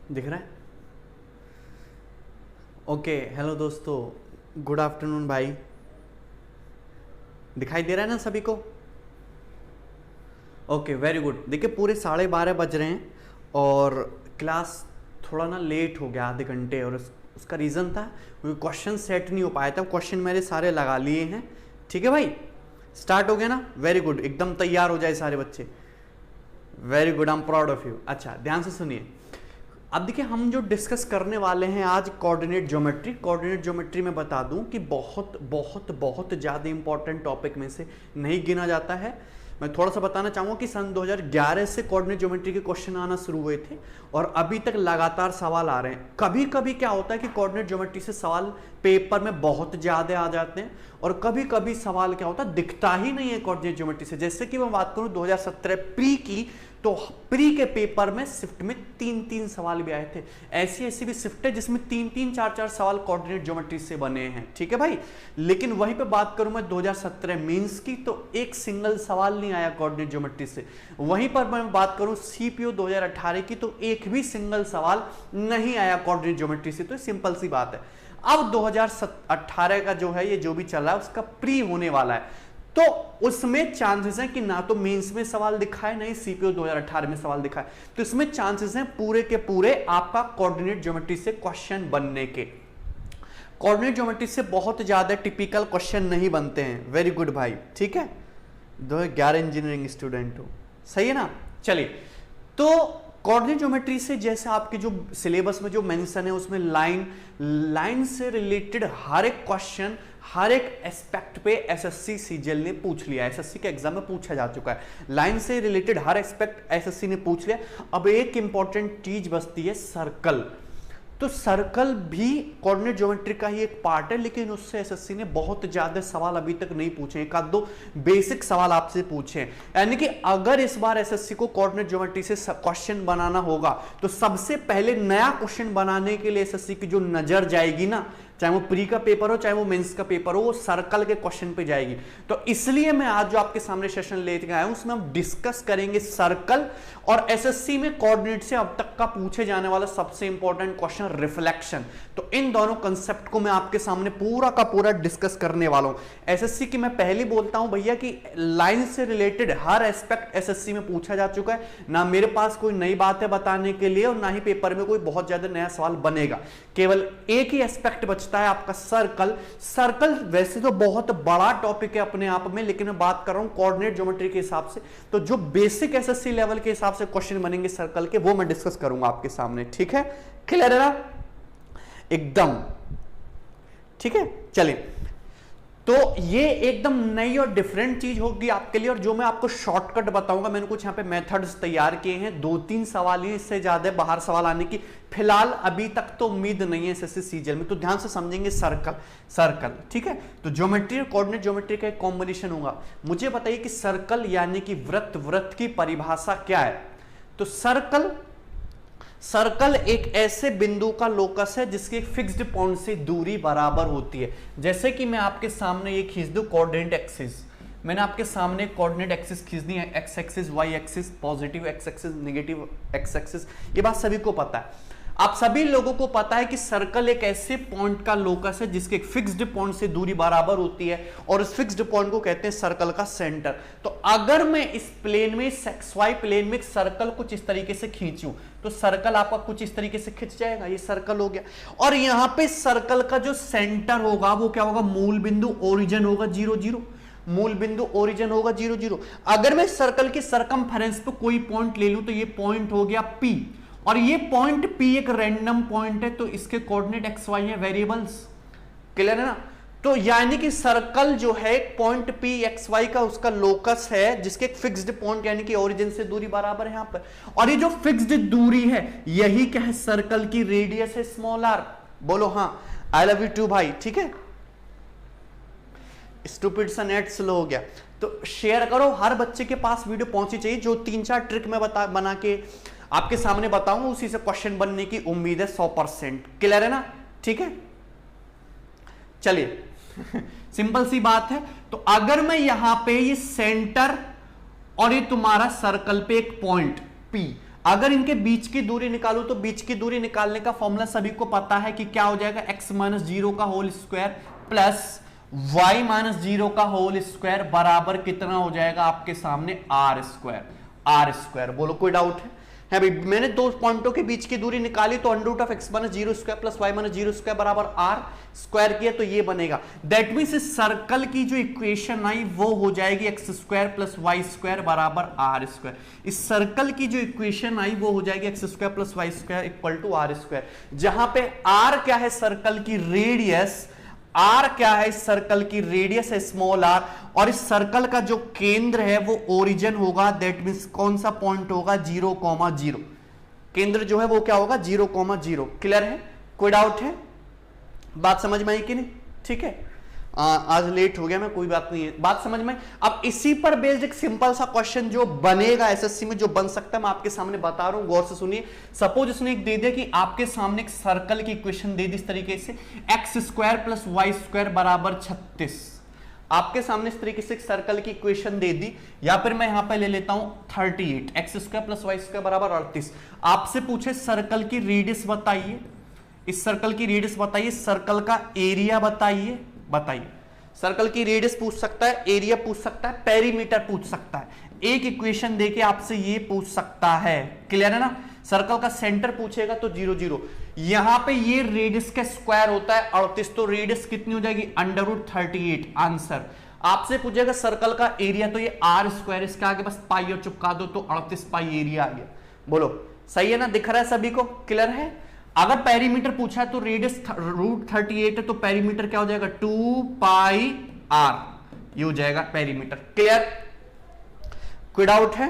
दिख रहा है? ओके, हेलो दोस्तों, गुड आफ्टरनून भाई। दिखाई दे रहा है ना सभी को? Okay, very good. देखिए पूरे 12:30 बज रहे हैं और क्लास थोड़ा ना लेट हो गया, आधे घंटे, और उसका रीज़न था क्योंकि क्वेश्चन सेट नहीं हो पाया था। क्वेश्चन मेरे सारे लगा लिए हैं। ठीक है भाई, स्टार्ट हो गया ना? वेरी गुड, एकदम तैयार हो जाए सारे बच्चे। Very good, I am proud of you. अच्छा, ध्यान से सुनिए। अब देखिए हम जो डिस्कस करने वाले हैं आज कोऑर्डिनेट ज्योमेट्री। कोऑर्डिनेट ज्योमेट्री में बता दूं कि बहुत बहुत बहुत ज़्यादा इंपॉर्टेंट टॉपिक में से नहीं गिना जाता है। मैं थोड़ा सा बताना चाहूंगा कि सन 2011 से कोऑर्डिनेट ज्योमेट्री के क्वेश्चन आना शुरू हुए थे और अभी तक लगातार सवाल आ रहे हैं। कभी कभी क्या होता है कि कोऑर्डिनेट ज्योमेट्री से सवाल पेपर में बहुत ज़्यादा आ जाते हैं और कभी कभी सवाल क्या होता है दिखता ही नहीं है कोऑर्डिनेट ज्योमेट्री से। जैसे कि मैं बात करूं 2017 प्री की, तो प्री के पेपर में शिफ्ट में 3-3 सवाल भी आए थे। ऐसी ऐसी भी शिफ्ट है जिसमें 3-3 4-4 सवाल कोऑर्डिनेट ज्योमेट्री से बने हैं। ठीक है भाई, लेकिन वहीं पे बात करूं मैं 2017 मेंस की, तो एक सिंगल सवाल नहीं आया कोऑर्डिनेट ज्योमेट्री से। वहीं पर मैं बात करूं सीपीओ 2018 की, तो एक भी सिंगल सवाल नहीं आया कोऑर्डिनेट ज्योमेट्री से। तो सिंपल सी बात है। अब 2018 का जो है, ये जो भी चल रहा है उसका प्री होने वाला है, तो उसमें चांसेस हैं कि ना तो मेंस में सवाल दिखा है, नहीं सीपीओ 2018 में सवाल दिखा है। तो इसमें चांसेस हैं पूरे के पूरे आपका कोऑर्डिनेट ज्योमेट्री से क्वेश्चन बनने के। कोऑर्डिनेट ज्योमेट्री से बहुत ज्यादा टिपिकल क्वेश्चन नहीं बनते हैं। वेरी गुड भाई, ठीक है। 2011 इंजीनियरिंग स्टूडेंट हो, सही है ना? चलिए, तो कोऑर्डिनेट ज्योमेट्री से जैसे आपके जो सिलेबस में जो मेंशन है उसमें लाइन से रिलेटेड हर एक क्वेश्चन, हर एक एस्पेक्ट पे एसएससी सीजीएल ने पूछ लिया। एसएससी के एग्जाम में पूछा जा चुका है। लाइन से रिलेटेड हर एस्पेक्ट एसएससी ने पूछ लिया। अब एक इंपॉर्टेंट चीज बचती है, सर्कल। तो सर्कल भी कोऑर्डिनेट ज्योमेट्री का ही एक पार्ट है, लेकिन उससे एसएससी ने बहुत ज्यादा सवाल अभी तक नहीं पूछे। एक आध दो बेसिक सवाल आपसे पूछे। यानी कि अगर इस बार एसएससी को कोऑर्डिनेट ज्योमेट्री से क्वेश्चन बनाना होगा तो सबसे पहले नया क्वेश्चन बनाने के लिए एसएससी की जो नजर जाएगी ना, चाहे वो प्री का पेपर हो चाहे वो मेंस का पेपर हो, वो सर्कल के क्वेश्चन पे जाएगी। तो इसलिए मैं आज जो आपके सामने सेशन लेके आया हूं उसमें हम डिस्कस करेंगे सर्कल और एसएससी में कोऑर्डिनेट से अब तक का पूछे जाने वाला सबसे इंपॉर्टेंट क्वेश्चन रिफ्लेक्शन। तो इन दोनों कंसेप्ट को मैं आपके सामने पूरा का पूरा डिस्कस करने वाला हूं। एसएससी की मैं पहले बोलता हूं भैया कि लाइन से रिलेटेड हर एस्पेक्ट एसएससी में पूछा जा चुका है। ना मेरे पास कोई नई बात है बताने के लिए और ना ही पेपर में कोई बहुत ज्यादा नया सवाल बनेगा। केवल एक ही एस्पेक्ट बचता है आपका, सर्कल। सर्कल वैसे तो बहुत बड़ा टॉपिक है अपने आप में, लेकिन मैं बात कर रहा हूं कोऑर्डिनेट ज्योमेट्री के हिसाब से। तो जो बेसिक एसएससी लेवल के हिसाब से क्वेश्चन बनेंगे सर्कल के, वो मैं डिस्कस करूंगा आपके सामने। ठीक है, क्लियर है ना? एकदम ठीक है। चलिए, तो ये एकदम नई और डिफरेंट चीज होगी आपके लिए और जो मैं आपको शॉर्टकट बताऊंगा। मैंने कुछ यहां पे मेथड्स तैयार किए हैं, 2-3 सवाल ही, इससे ज्यादा बाहर सवाल आने की फिलहाल अभी तक तो उम्मीद नहीं है एसएससी सीजीएल में। तो ध्यान से समझेंगे सर्कल, ठीक है। तो ज्योमेट्री और कोऑर्डिनेट ज्योमेट्री का एक कॉम्बिनेशन होगा। मुझे बताइए कि सर्कल यानी कि वृत्त की परिभाषा क्या है? तो सर्कल एक ऐसे बिंदु का लोकस है जिसके फिक्स्ड पॉइंट से दूरी बराबर होती है। जैसे कि मैं आपके सामने ये खींच दूं कोऑर्डिनेट एक्सिस, मैंने आपके सामने कोऑर्डिनेट एक्सिस खींचनी है, x axis, y axis, positive x axis, negative x axis. ये बात सभी को पता है, आप सभी लोगों को पता है कि सर्कल एक ऐसे पॉइंट का लोकस है जिसके फिक्स्ड पॉइंट से दूरी बराबर होती है और इस फिक्स्ड पॉइंट को कहते हैं सर्कल का सेंटर। तो अगर मैं इस प्लेन में, XY प्लेन में एक सर्कल कुछ इस तरीके से खींचूं तो सर्कल आपका कुछ इस तरीके से खिंच जाएगा, ये सर्कल हो गया। और यहां पे सर्कल का जो सेंटर होगा वो क्या होगा? मूल बिंदु, ओरिजिन होगा 0-0। मूल बिंदु ओरिजिन होगा 0-0। अगर मैं सर्कल की सरकमफेरेंस पे कोई पॉइंट ले लूं तो ये पॉइंट हो गया P, और ये पॉइंट P एक रैंडम पॉइंट है, तो इसके कोऑर्डिनेट XY है, वेरिएबल्स। क्लियर है ना? तो यानी कि सर्कल जो है पॉइंट P XY का उसका लोकस है जिसके एक फिक्स्ड पॉइंट यानी कि ओरिजिन से दूरी बराबर है यहां पर। और ये जो फिक्स्ड दूरी है यही क्या है? सर्कल की रेडियस है, स्मॉल r। बोलो हाँ, आई लव यू टू भाई, ठीक है। स्टूपिड सा नेट स्लो हो गया तो शेयर करो, हर बच्चे के पास वीडियो पहुंची चाहिए। जो 3-4 ट्रिक मैं बना के आपके सामने बताऊंगा उसी से क्वेश्चन बनने की उम्मीद है 100%। क्लियर है ना? ठीक है, चलिए सिंपल सी बात है। तो अगर मैं यहां पे ये सेंटर और ये तुम्हारा सर्कल पे एक पॉइंट P, अगर इनके बीच की दूरी निकालू तो बीच की दूरी निकालने का फॉर्मूला सभी को पता है कि क्या हो जाएगा, x माइनस 0 का whole square plus y minus 0 का होल स्क्वायर बराबर कितना हो जाएगा आपके सामने r स्क्वायर। बोलो कोई डाउट है भाई? मैंने दो पॉइंटों के बीच की दूरी निकाली तो under root of x minus 0 square plus y minus 0 square बराबर r स्क्वायर किया तो ये बनेगा। दैट मींस इस सर्कल की जो इक्वेशन आई वो हो जाएगी x square plus y square बराबर r स्क्वायर। इस सर्कल की जो इक्वेशन आई वो हो जाएगी x square plus y square equal to r square, जहां पे r क्या है सर्कल की रेडियस, r क्या है इस सर्कल की रेडियस है स्मॉल r, और इस सर्कल का जो केंद्र है वो ओरिजिन होगा। दैट मींस कौन सा पॉइंट होगा, 0,0। केंद्र जो है वो क्या होगा, 0,0। क्लियर है? कोई डाउट है? बात समझ में आई कि नहीं? ठीक है, आज लेट हो गया मैं, कोई बात नहीं है, बात समझ में। अब इसी पर बेस्ड एक सिंपल सा क्वेश्चन जो बनेगा एसएससी में, जो बन सकता है, मैं आपके सामने बता रहा हूं, गौर से सुनिए। सपोज इसने एक दे दिया कि आपके सामने एक सर्कल की इक्वेशन दे दी इस तरीके से, x square plus Y square बराबर 36। आपके सामने इस तरीके से एक सर्कल की इक्वेशन दे दी, या फिर मैं यहां पर ले लेता हूं 38, x square plus Y square बराबर 38। आपसे पूछे सर्कल की रेडियस बताइए, इस सर्कल की रेडियस बताइए, सर्कल का एरिया बताइए, सर्कल की रेडियस पूछ सकता है, एरिया पूछ सकता है, पेरीमीटर पूछ सकता है, एक इक्वेशन देके आपसे ये पूछ सकता है। क्लियर है ना? सर्कल का सेंटर पूछेगा तो 0 0, यहां पे ये रेडियस का स्क्वायर होता है 38, तो रेडियस कितनी हो जाएगी, अंडर रूट 38 आंसर। आपसे पूछेगा सर्कल का एरिया, तो ये r स्क्वायर, इसके आगे बस पाई और चिपका दो तो 38 पाई एरिया आ गया। बोलो सही है ना? दिख रहा है सभी को? क्लियर है? अगर पेरीमीटर पूछा है तो रेडियस रूट 38 है, तो पेरीमीटर क्या हो जाएगा, 2 पाई r, ये हो जाएगा पेरीमीटर। क्लियर? कोई डाउट है?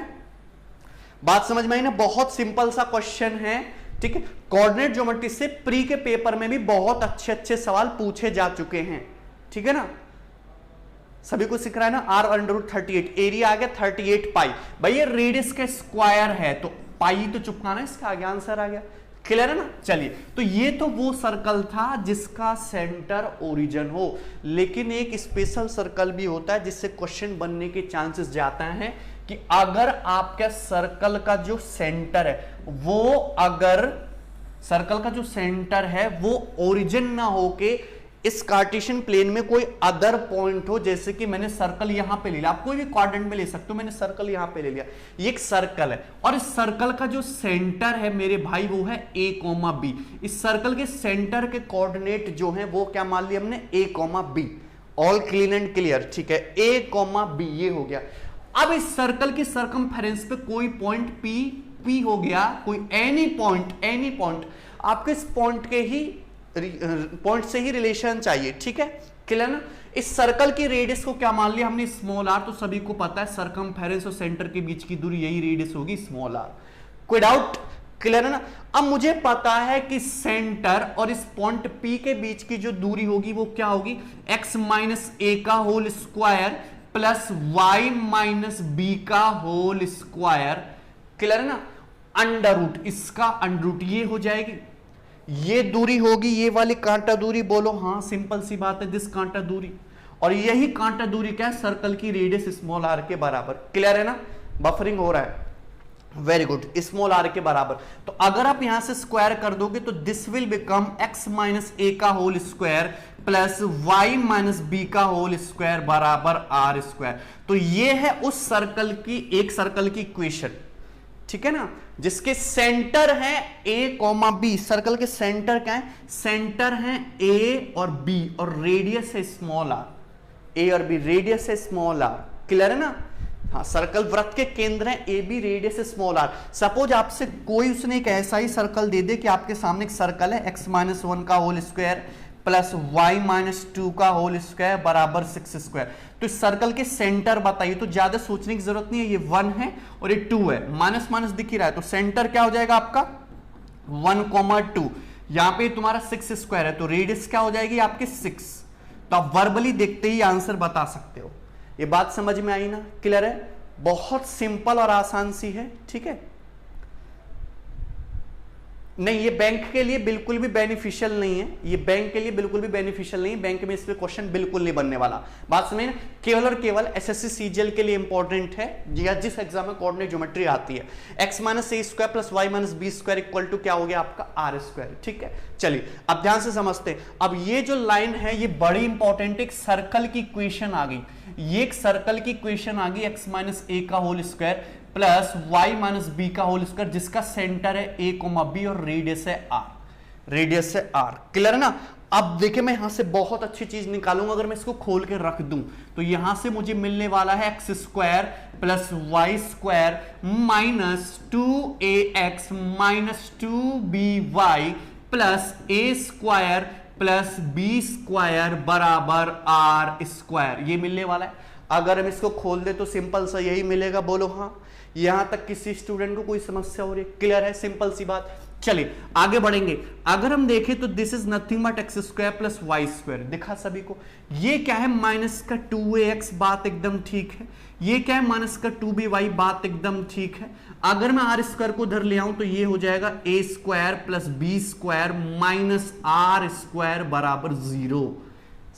बात समझ में आई ना? बहुत सिंपल सा क्वेश्चन है, ठीक है। कोऑर्डिनेट ज्योमेट्री से प्री के पेपर में भी बहुत अच्छे अच्छे सवाल पूछे जा चुके हैं, ठीक है ना? सभी को सीख रहा है ना? r अंडर रूट 38, एरिया आ गया 38 पाई। भाई ये रेडियस का स्क्वायर है तो पाई तो चुपकाना, इसका आगे आंसर आ गया। क्लियर है ना? चलिए, तो ये तो वो सर्कल था जिसका सेंटर ओरिजिन हो, लेकिन एक स्पेशल सर्कल भी होता है जिससे क्वेश्चन बनने के चांसेस जाते हैं कि अगर आपका सर्कल का जो सेंटर है वो, अगर सर्कल का जो सेंटर है वो ओरिजिन ना होके इस कार्टेशियन प्लेन में कोई अदर पॉइंट हो, जैसे कि मैंने सर्कल यहां पे ले लिया, आप कोई भी क्वाड्रेंट में ले सकते हो, मैंने सर्कल यहां पे ले लिया, ये एक सर्कल है और इस सर्कल का जो सेंटर है मेरे भाई वो है a, b। इस सर्कल के सेंटर के कोऑर्डिनेट जो है वो क्या मान लिया हमने, a, b। All clean and clear, ठीक है, a, b ये हो गया। अब इस सर्कल के सर्कमफेरेंस पे कोई पॉइंट p हो गया, कोई एनी पॉइंट, आपको इस पॉइंट के ही पॉइंट से ही रिलेशन चाहिए, ठीक है। क्लियर ना? इस सर्कल की रेडियस को क्या मान लिया हमने, स्मॉल r, तो सभी को पता है सर्कमफेरेंस और सेंटर के बीच की दूरी यही रेडियस होगी, स्मॉल r। कोई डाउट? क्लियर है ना? अब मुझे पता है कि सेंटर और इस पॉइंट P के बीच की जो दूरी होगी वो क्या होगी, x माइनस a का whole square plus y minus b का होल स्क्वायर। क्लियर है ना? अंडर रूट, इसका अंडर रूट ये हो जाएगी, ये दूरी होगी ये वाली कांटा दूरी। बोलो हाँ, सिंपल सी बात है, दिस कांटा दूरी, और यही कांटा दूरी क्या है, सर्कल की रेडियस स्मॉल r के बराबर। क्लियर है ना? बफरिंग हो रहा है, वेरी गुड, स्मॉल r के बराबर। तो अगर आप यहां से स्क्वायर कर दोगे तो this will become x minus a का whole square plus y minus b का होल स्क्वायर बराबर r स्क्वायर। तो ये है उस सर्कल की, एक सर्कल की इक्वेशन, ठीक है ना, जिसके सेंटर है a, b। सर्कल के सेंटर क्या है, सेंटर है a और b और रेडियस है स्मॉल r, a और b रेडियस है स्मॉल r। क्लियर है ना? हाँ, सर्कल वृत्त के केंद्र है ए बी, रेडियस है स्मॉल r। सपोज आपसे कोई उसने एक ऐसा ही सर्कल दे दे कि आपके सामने एक सर्कल है x माइनस 1 का whole square plus y minus 2 का होल स्क्वायर बराबर 6 स्क्वायर। तो इस सर्कल के सेंटर बताइए, तो ज्यादा सोचने की जरूरत नहीं है, ये 1 है और ये 2 है, माइनस माइनस दिख ही रहा है, तो सेंटर क्या हो जाएगा आपका 1,2। यहां पे तुम्हारा 6 स्क्वायर है, तो रेडियस क्या हो जाएगी आपके 6। तो आप वर्बली देखते ही आंसर बता सकते हो। ये बात समझ में आई ना? क्लियर है? बहुत सिंपल और आसान सी है, ठीक है। नहीं, ये बैंक के लिए बिल्कुल भी बेनिफिशियल नहीं है, ये बैंक के लिए बिल्कुल भी बेनिफिशियल नहीं है, बैंक में इस पे क्वेश्चन बिल्कुल नहीं बनने वाला। बात समझे ना, केवल और केवल एसएससी सीजीएल के लिए इंपॉर्टेंट है, या जिस एग्जाम में कोऑर्डिनेट ज्योमेट्री आती है। x minus a square plus y minus b square equal to क्या हो गया आपका आर स्क्वायर। ठीक है, चलिए अब ध्यान से समझते हैं। अब ये जो लाइन है ये बड़ी इंपॉर्टेंट, एक सर्कल की इक्वेशन आ गई, ये एक सर्कल की इक्वेशन आ गई, एक्स माइनस ए का whole square plus y minus b का होल स्क्वायर, जिसका सेंटर है ए कोमा बी और रेडियस है आर, रेडियस है आर। क्लियर है ना। अब देखिए मैं यहां से बहुत अच्छी चीज निकालूंगा, अगर मैं इसको खोल के रख दूं तो यहां से मुझे मिलने वाला है x square plus Y square minus 2ax minus 2by plus A square plus B square बराबर आर स्क्वायर, ये मिलने वाला है। अगर हम इसको खोल दे तो सिंपल सा यही मिलेगा, बोलो हाँ। यहां तक किसी स्टूडेंट को कोई समस्या हो रही है? क्लियर है, सिंपल सी बात। चलिए आगे बढ़ेंगे। अगर हम देखें तो this is nothing but x square plus Y square, दिखा सभी को। ये क्या है माइनस का 2ax, बात एकदम ठीक है। ये क्या है माइनस का 2by, बात एकदम ठीक है। अगर मैं आर स्क्वायर को उधर ले आऊं तो ये हो जाएगा A square plus B square minus are square बराबर 0।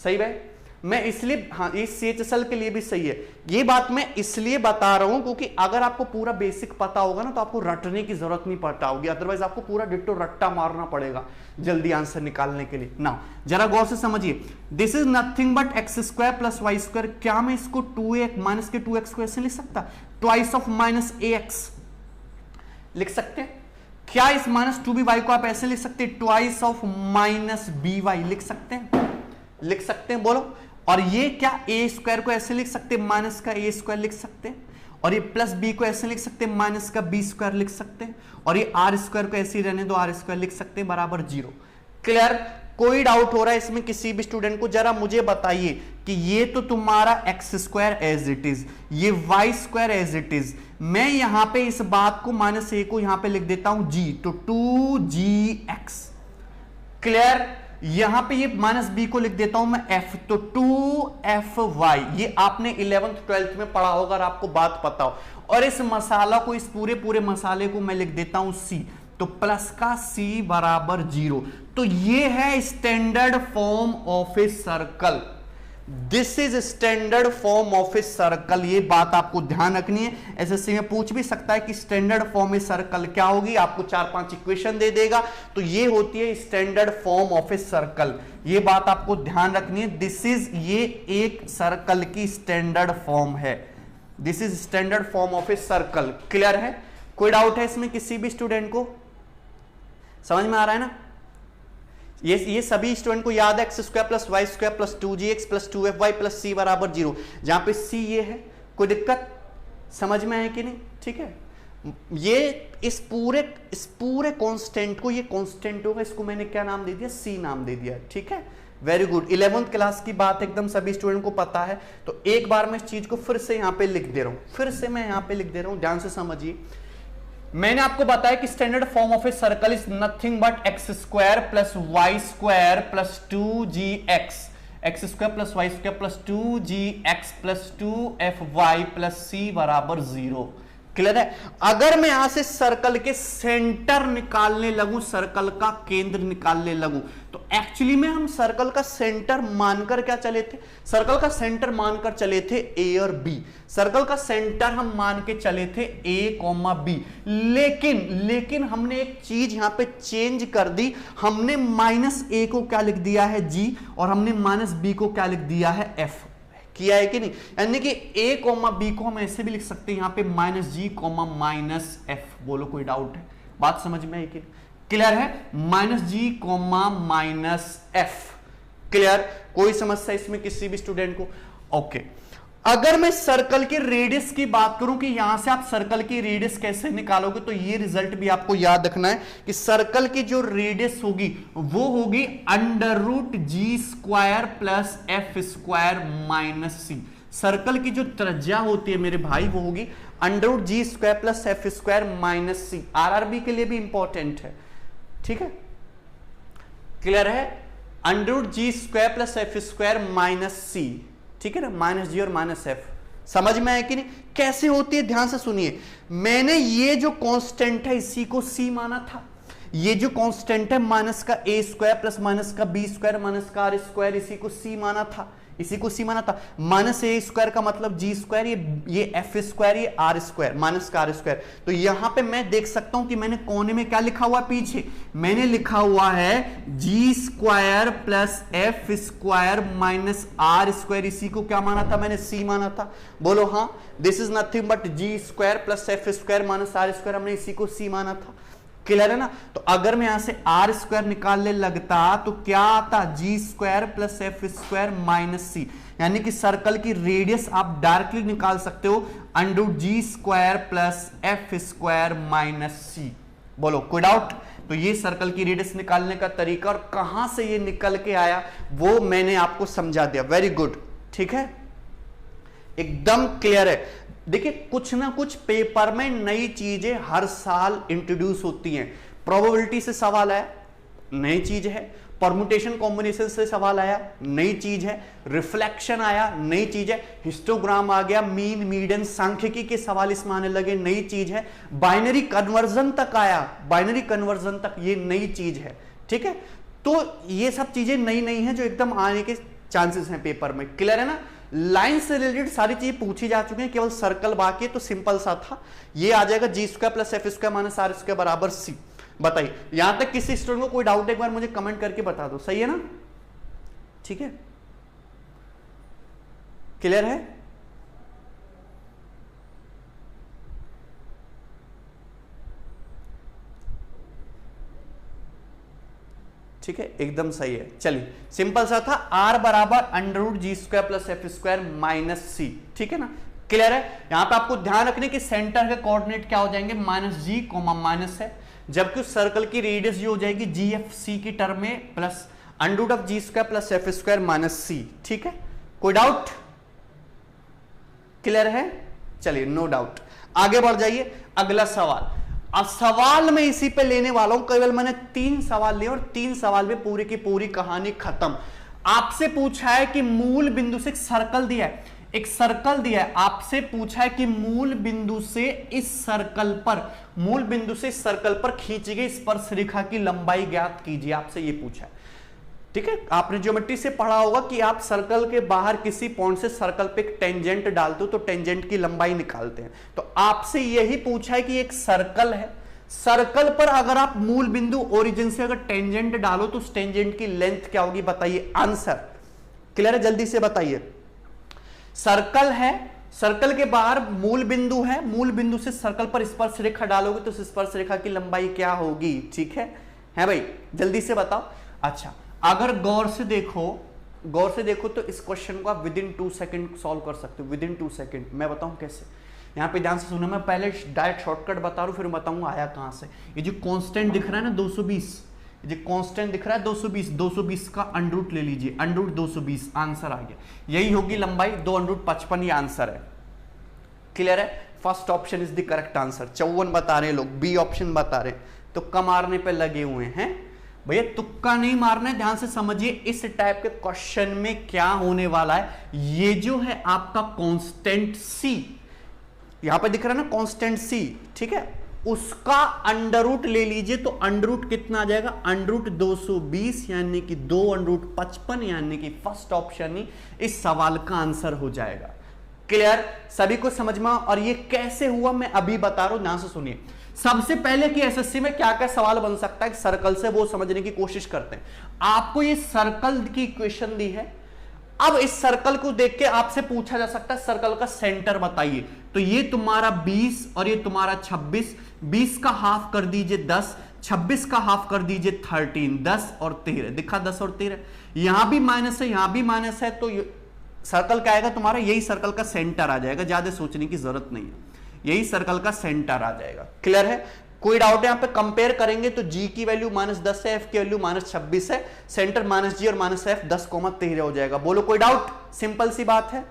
सही है। मैं इसलिए, हाँ ये CHSL के लिए भी सही है। ये बात मैं इसलिए बता रहा हूं क्योंकि अगर आपको पूरा बेसिक पता होगा ना तो आपको रटने की जरूरत नहीं पड़ता होगी, अदरवाइज आपको पूरा डिट्टो रट्टा मारना पड़ेगा जल्दी आंसर निकालने के लिए ना। जरा गौर से समझिए, this is nothing but x square plus Y square. क्या मैं इसको 2a माइनस के 2x को ऐसे लिख सकता? ट्वाइस ऑफ माइनस ax लिख सकते हैं। क्या इस माइनस 2by को आप ऐसे लिख सकते हैं? ट्वाइस ऑफ माइनस by लिख सकते हैं, लिख सकते हैं, बोलो। और ये क्या ए स्क्वायर को ऐसे लिख सकते हैं, माइनस का ए स्क्वायर लिख सकते हैं। और ये प्लस बी को ऐसे लिख सकते हैं, माइनस का बी स्क्वायर लिख सकते हैं। और ये आर स्क्वायर को ऐसे ही रहने दो, आर स्क्वायर लिख सकते हैं बराबर 0। क्लियर? कोई डाउट हो रहा है इसमें किसी भी स्टूडेंट को? जरा मुझे बताइए कि ये तो तुम्हारा X square as it is, ये Y square as it is. मैं यहां पे इस बात को माइनस ए को यहां पे लिख देता हूं जी, तो 2gx। क्लियर? यहां पे ये माइनस बी को लिख देता हूं मैं f, तो 2fy। ये आपने 11th 12th में पढ़ा होगा और आपको बात पता हो। और इस मसाला को, इस पूरे मसाले को मैं लिख देता हूं c, तो प्लस का c बराबर 0। तो ये है standard form of a circle. This is standard form of a circle. ये बात आपको ध्यान रखनी है। एसएससी में पूछ भी सकता है कि स्टैंडर्ड फॉर्म ए सर्कल क्या होगी, आपको 4-5 इक्वेशन दे देगा। तो ये होती है standard form of a circle. ये बात आपको ध्यान रखनी है। दिस इज, ये एक सर्कल की स्टैंडर्ड फॉर्म है। This is standard form of a circle. Clear है? कोई डाउट है इसमें किसी भी स्टूडेंट को? समझ में आ रहा है ना? ये सभी स्टूडेंट को याद है, x square plus Y square plus 2gx plus 2fy plus c बराबर 0। जहां पे c ये है, कोई दिक्कत समझ में है कि नहीं? ठीक है। ये इस पूरे कांस्टेंट को, ये कांस्टेंट होगा, इसको मैंने क्या नाम दे दिया? c नाम दे दिया। ठीक है, वेरी गुड। 11th क्लास की बात एकदम सभी स्टूडेंट को पता है। तो एक बार मैं इस चीज को फिर से यहां पे लिख दे रहा हूं, फिर से मैं यहां पे लिख दे रहा हूं, ध्यान से समझिए। मैंने आपको बताया कि standard form of a circle is nothing but x square plus Y square plus 2gx, x square plus Y square plus 2gx plus 2fy plus c बराबर 0। क्लियर है? अगर मैं यहां से सर्कल के सेंटर निकालने लगूं, सर्कल का केंद्र निकालने लगूं, तो एक्चुअली में हम सर्कल का सेंटर मानकर क्या चले थे? सर्कल का सेंटर मानकर चले थे ए और बी। सर्कल का सेंटर हम मान के चले थे ए कॉमा बी। लेकिन हमने एक चीज यहां पे चेंज कर दी। हमने माइनस ए को क्या लिख दिया है? जी, और हमने माइनस बी को क्या लिख दिया है? एफ। किया है कि नहीं? यानी कि a कॉमा बी को हम ऐसे भी लिख सकते हैं यहां पे माइनस जी कॉमा माइनस एफ। बोलो कोई डाउट है? बात समझ में आई कि? क्लियर है? माइनस जी कॉमा माइनस एफ। क्लियर? कोई समस्या इसमें किसी भी स्टूडेंट को? ओके। अगर मैं सर्कल के रेडियस की बात करूं कि यहां से आप सर्कल की रेडियस कैसे निकालोगे, तो ये रिजल्ट भी आपको याद रखना है कि सर्कल की जो रेडियस होगी वो होगी under root G square plus F square minus C. Circle की जो त्रिज्या होती है मेरे भाई वो होगी under root G square plus F square minus C. RRB के लिए भी इंपॉर्टेंट है। ठीक है, क्लियर है? Under root G square plus F square minus C. ठीक है ना, माइनस जी और माइनस एफ। समझ में आया कि नहीं? कैसे होती है ध्यान से सुनिए। मैंने ये जो कांस्टेंट है इसी को सी माना था, ये जो कांस्टेंट है माइनस का ए स्क्वायर प्लस माइनस का बी स्क्वायर माइनस का आर स्क्वायर, इसी को सी माना था, इसी को सी माना था। माइनस ए स्क्वायर का मतलब जी स्क्वायर, ये एफ स्क्वायर, ये आर स्क्वायर, माइनस का आर स्क्वायर। तो यहां पे मैं देख सकता हूं कि मैंने कोने में क्या लिखा हुआ, पीछे मैंने लिखा हुआ है G square plus F square minus are square, इसी को क्या माना था मैंने, सी माना था। बोलो हाँ, this is nothing but g square plus F square minus are square, हमने इसी को सी माना था। क्लियर है ना। तो अगर मैं यहां से आर स्क्वायर निकालने लगता तो क्या आता, G square plus F square minus C, यानी कि सर्कल की रेडियस आप डायरेक्टली निकाल सकते हो under G square plus F square minus C. बोलो कोई डाउट। तो ये सर्कल की रेडियस निकालने का तरीका, और कहां से ये निकल के आया वो मैंने आपको समझा दिया। वेरी गुड, ठीक है, एकदम क्लियर है। देखिए कुछ ना कुछ पेपर में नई चीजें हर साल इंट्रोड्यूस होती हैं। प्रोबेबिलिटी से सवाल आया, नई चीज है। परमुटेशन कॉम्बिनेशन से सवाल आया, नई चीज है। रिफ्लेक्शन आया, नई चीज है। हिस्टोग्राम आ गया, मीन मीडियन सांख्यिकी के सवाल इसमें आने लगे, नई चीज है। बाइनरी कन्वर्जन तक आया, बाइनरी कन्वर्जन तक, ये नई चीज है। ठीक है, तो ये सब चीजें नई नई हैं जो एकदम आने के चांसेस हैं पेपर में। क्लियर है ना। लाइन से रिलेटेड सारी चीजें पूछी जा चुकी हैं, केवल सर्कल बाकी है। तो सिंपल सा था, ये आ जाएगा G square plus F square minus are square बराबर सी। बताइए यहां तक किसी स्टूडेंट को कोई डाउट एक बार मुझे कमेंट करके बता दो, सही है ना। ठीक है, क्लियर है। ठीक है, एकदम सही है। चलिए सिंपल सा था, आर बराबर under root G square plus F square minus C. ठीक है ना, क्लियर है। यहां पे आपको ध्यान रखने की सेंटर के कोऑर्डिनेट क्या हो जाएंगे, माइनस जी कोमा माइनस है, जबकि उस सर्कल की रेडियस जो हो जाएगी जी एफ सी की टर्म में plus under root of G square plus F square minus C. ठीक है, कोई डाउट, क्लियर है। चलिए नो डाउट, आगे बढ़ जाइए। अगला सवाल, अब सवाल मैं इसी पे लेने वाला हूं। केवल मैंने 3 सवाल लिए और 3 सवाल में पूरी की पूरी कहानी खत्म। आपसे पूछा है कि मूल बिंदु से एक सर्कल दिया है, एक सर्कल दिया है, आपसे पूछा है कि मूल बिंदु से इस सर्कल पर, मूल बिंदु से इस सर्कल पर खींची गई स्पर्श रेखा की लंबाई ज्ञात कीजिए, आपसे ये पूछा है। ठीक है, आपने ज्योमेट्री से पढ़ा होगा कि आप सर्कल के बाहर किसी पॉइंट से सर्कल पे एक टेंजेंट डालते हो तो टेंजेंट की लंबाई निकालते हैं। तो आपसे यही पूछा है कि एक सर्कल है, सर्कल पर अगर आप मूल बिंदु ओरिजिन से अगर टेंजेंट डालो तो उस टेंजेंट की लेंथ क्या होगी, बताइए आंसर। क्लियर है, जल्दी से बताइए। सर्कल है, सर्कल के बाहर मूल बिंदु है, मूल बिंदु से सर्कल पर स्पर्श रेखा डालोगे तो उस स्पर्श रेखा की लंबाई क्या होगी। ठीक है भाई, जल्दी से बताओ। अच्छा, अगर गौर से देखो तो इस क्वेश्चन को आप विद इन 2 सेकंड सॉल्व कर सकते हो, विद इन 2 सेकंड। मैं बताऊं कैसे, यहां पे ध्यान से सुनो, मैं पहले डायरेक्ट शॉर्टकट बता रहा हूं, फिर बताऊंगा आया कहां से। ये जो कांस्टेंट दिख रहा है ना 220, ये जो कांस्टेंट दिख रहा है 220, 220 का अंडर रूट ले लीजिए, अंडर रूट 220, आंसर आ गया। यही होगी लंबाई, 2 अंडर रूट 55, ये आंसर है। क्लियर है, first option is the correct answer. 54 बता रहे हैं लोग, बी ऑप्शन बता रहे हैं, तुक्का मारने पे लगे हुए हैं। भैया तुक्का नहीं मारना है, ध्यान से समझिए इस टाइप के क्वेश्चन में क्या होने वाला है। ये जो है आपका कांस्टेंट सी, यहां पे दिख रहा है ना कांस्टेंट सी, ठीक है, उसका अंडर रूट ले लीजिए तो अंडर रूट कितना आ जाएगा, अंडर रूट 220 यानी कि 2 अंडर रूट 55, यानी कि फर्स्ट ऑप्शन ही इस सवाल का आंसर हो जाएगा। क्लियर, सभी को समझ में। और ये कैसे हुआ मैं अभी बता रहा हूं, ध्यान से सुनिए। सबसे पहले कि एसएससी में क्या क्या सवाल बन सकता है सर्कल से, वो समझने की कोशिश करते हैं। आपको ये सर्कल की इक्वेशन दी है, अब इस सर्कल को देख के आपसे पूछा जा सकता है सर्कल का सेंटर बताइए। तो ये तुम्हारा 20 और ये तुम्हारा 26, 20 का हाफ कर दीजिए 10, 26 का हाफ कर दीजिए 13, 10 और 13 दिखा, 10 और 13, यहां भी माइनस है, यहां भी माइनस है, तो सर्कल क्या आएगा तुम्हारा, यही सर्कल का सेंटर आ जाएगा, ज्यादा सोचने की जरूरत नहीं है, यही सर्कल का सेंटर आ जाएगा। क्लियर है, कोई डाउट है। यहां पे कंपेयर करेंगे तो g की वैल्यू -10 है, f की वैल्यू -26 है, सेंटर -g और -f 10,13 हो जाएगा। बोलो कोई डाउट, सिंपल सी बात है।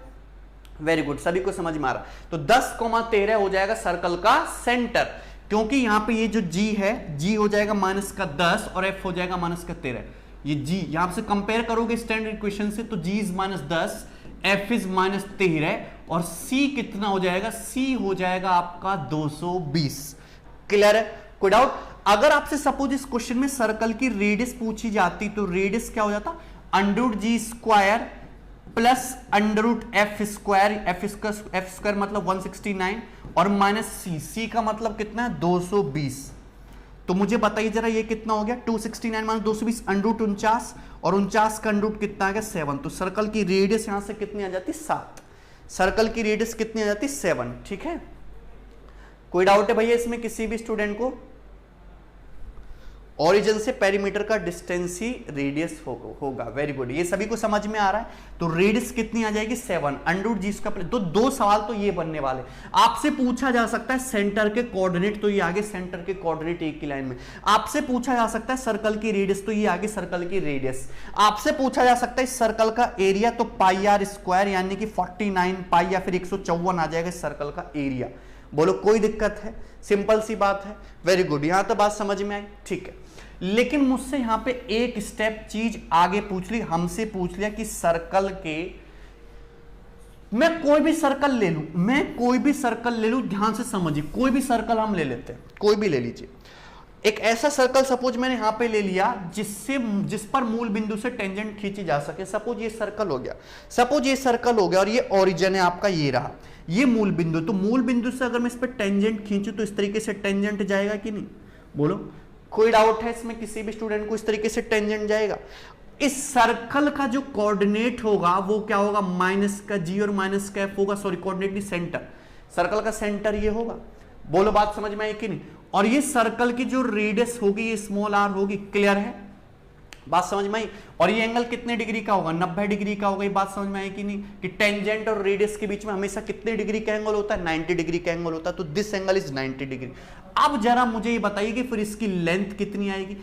वेरी गुड, सभी को समझ में आ रहा। तो 10,13 हो जाएगा सर्कल का सेंटर, क्योंकि यहां पे ये जो g है, g हो जाएगा -10 और f हो जाएगा -13। ये g यहां से कंपेयर करोगे स्टैंडर्ड इक्वेशन से तो g इज -10, f इज -13 और c कितना हो जाएगा, c हो जाएगा आपका 220। क्लियर है, कोई डाउट। अगर आपसे सपोज इस क्वेश्चन में सर्कल की रेडियस पूछी जाती तो रेडियस क्या हो जाता, √g² प्लस √f², f² मतलब 169 और माइनस सी का मतलब कितना है 220। तो मुझे बताइए जरा ये कितना हो गया, 269 माइनस 220 √49 और 49 का √ कितना आ गया 7। तो सर्कल की रेडियस यहां से कितनी आ जाती 7, सर्कल की रेडियस कितनी आ जाती 7। ठीक है, कोई डाउट है भैया इसमें किसी भी स्टूडेंट को? ओरिजिन से पेरीमीटर का डिस्टेंस ही रेडियस होगा। वेरी गुड, ये सभी को समझ में आ रहा है। तो रेडियस कितनी आ जाएगी 7 √g²। तो दो सवाल तो ये बनने वाले। आपसे पूछा जा सकता है सेंटर के कोऑर्डिनेट, तो ये आगे सेंटर के कोऑर्डिनेट एक ही लाइन में। आपसे पूछा जा सकता है सर्कल की रेडियस, तो ये आगे सर्कल की रेडियस। आपसे पूछा जा सकता है इस सर्कल का एरिया, तो πr² यानी कि 49 पाई या फिर 154 आ जाएगा इस सर्कल का एरिया। बोलो कोई दिक्कत है? सिंपल सी बात है। वेरी गुड, यहां तो बात समझ में आई। ठीक है, लेकिन मुझसे यहां पे एक स्टेप चीज आगे पूछ ली, हमसे पूछ लिया कि सर्कल के, मैं कोई भी सर्कल ले लूं, ध्यान से समझिए, कोई भी सर्कल हम ले लेते हैं, कोई भी ले लीजिए। एक ऐसा सर्कल सपोज मैंने यहां पे ले लिया जिस पर मूल बिंदु से टेंजेंट खींची जा सके। सपोज ये सर्कल हो गया, और ये ओरिजिन है आपका, ये रहा, ये मूल बिंदु। तो मूल बिंदु से अगर मैं इस पर टेंजेंट खींचूं तो इस तरीके से टेंजेंट जाएगा कि नहीं? बोलो, कोई डाउट है इसमें किसी भी स्टूडेंट को? इस तरीके से टेंजेंट जाएगा। इस सर्कल का जो कोऑर्डिनेट होगा वो क्या होगा, माइनस का g और माइनस का f होगा। सॉरी, कोऑर्डिनेट नहीं, सेंटर, सर्कल का सेंटर ये होगा। बोलो बात समझ में आई कि नहीं? और ये सर्कल की जो रेडियस होगी ये स्मॉल r होगी। क्लियर है? बात समझ में आई? और ये एंगल कितने डिग्री का होगा, 90 डिग्री का होगा। ये बात समझ में आई कि नहीं? कि टेंजेंट और रेडियस के बीच में हमेशा कितने डिग्री का एंगल होता है, 90 डिग्री का एंगल होता है। तो दिस एंगल इज 90 डिग्री। अब जरा मुझे ये बताइए कि फिर इसकी लेंथ कितनी आएगी।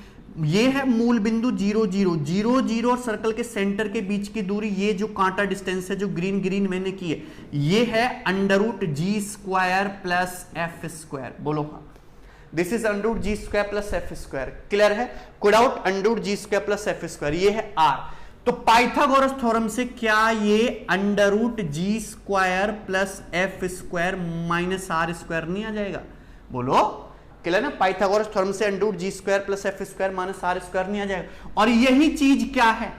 ये है मूल बिंदु 0 0 0 0 और सर्कल के सेंटर के बीच की दूरी, ये जो कांटा डिस्टेंस है जो ग्रीन मैंने की है, ये है √g² प्लस f²। बोलो हाँ, this is √g² plus f²। Clear है? कोई डाउट? √g² प्लस f², ये है r। तो पाइथागोरस थ्योरम से क्या ये √g² plus f² minus r² नहीं आ जाएगा? बोलो, क्लियर ना? पाइथागोरस थ्योरम से √g² plus f² minus r² नहीं आ जाएगा। और यही चीज क्या है,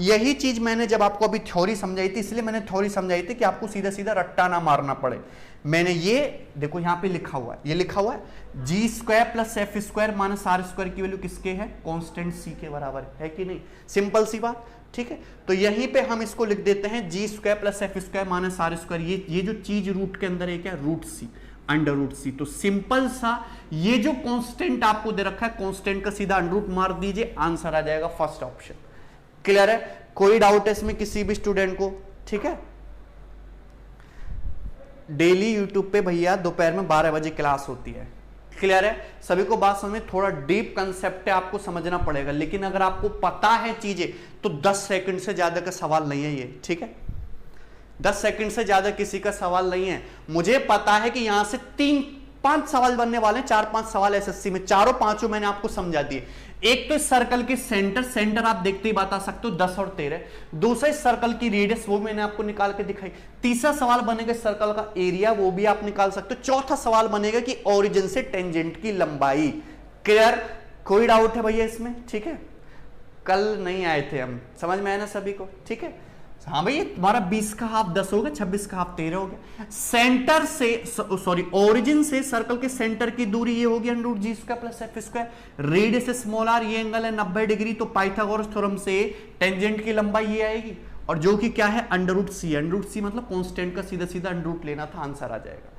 यही चीज मैंने जब आपको अभी थ्योरी समझाई थी, इसलिए मैंने थ्योरी समझाई थी कि आपको सीधा सीधा रट्टा ना मारना पड़े। मैंने ये देखो यहां पे लिखा हुआ है, ये लिखा हुआ है g² plus f² minus r² की वैल्यू किसके है, कांस्टेंट c के बराबर है कि नहीं? सिंपल सी बात। ठीक है, तो यहीं पे हम इसको लिख देते हैं g² plus f² minus r²। ये जो चीज रूट के अंदर है क्या, √c, √c। तो सिंपल सा ये जो कांस्टेंट आपको दे रखा है, कांस्टेंट का सीधा √ मार दीजिए, आंसर आ जाएगा फर्स्ट ऑप्शन। क्लियर है? कोई डाउट है इसमें किसी भी स्टूडेंट को? ठीक है, डेली यूट्यूब पे भैया दोपहर में 12 बजे क्लास होती है। क्लियर है? सभी को बात समझ में? थोड़ा डीप कंसेप्ट है, आपको समझना पड़ेगा। लेकिन अगर आपको पता है चीजें तो 10 सेकंड से ज्यादा का सवाल नहीं है ये। ठीक है, 10 सेकंड से ज्यादा किसी का सवाल नहीं है। मुझे पता है कि यहां से 3-5 सवाल बनने वाले हैं, 4-5 सवाल एसएससी में, चारों पांचों मैंने आपको समझा दिए। एक तो इस सर्कल के सेंटर आप देखते ही बता सकते हो 10 और 13। दूसरा इस सर्कल की रेडियस, वो मैंने आपको निकाल के दिखाई। तीसरा सवाल बनेगा सर्कल का एरिया, वो भी आप निकाल सकते हो। चौथा सवाल बनेगा कि ओरिजिन से टेंजेंट की लंबाई। क्लियर? कोई डाउट है भैया इसमें? ठीक है, कल नहीं आए थे हम, समझ में आया ना सभी को? ठीक है, हाँ भैया, तुम्हारा 20 का हाफ 10 हो गया, 26 का हाफ 13 हो गया। सेंटर से, सॉरी, ओरिजिन से सर्कल के सेंटर की दूरी ये होगी √g² plus f²। Radius small r, ये एंगल है 90 डिग्री। तो पाइथागोरस थ्योरम से टेंजेंट की लंबाई ये आएगी, और जो कि क्या है √c। √c मतलब कांस्टेंट का सीधा सीधा √ लेना था, आंसर आ जाएगा।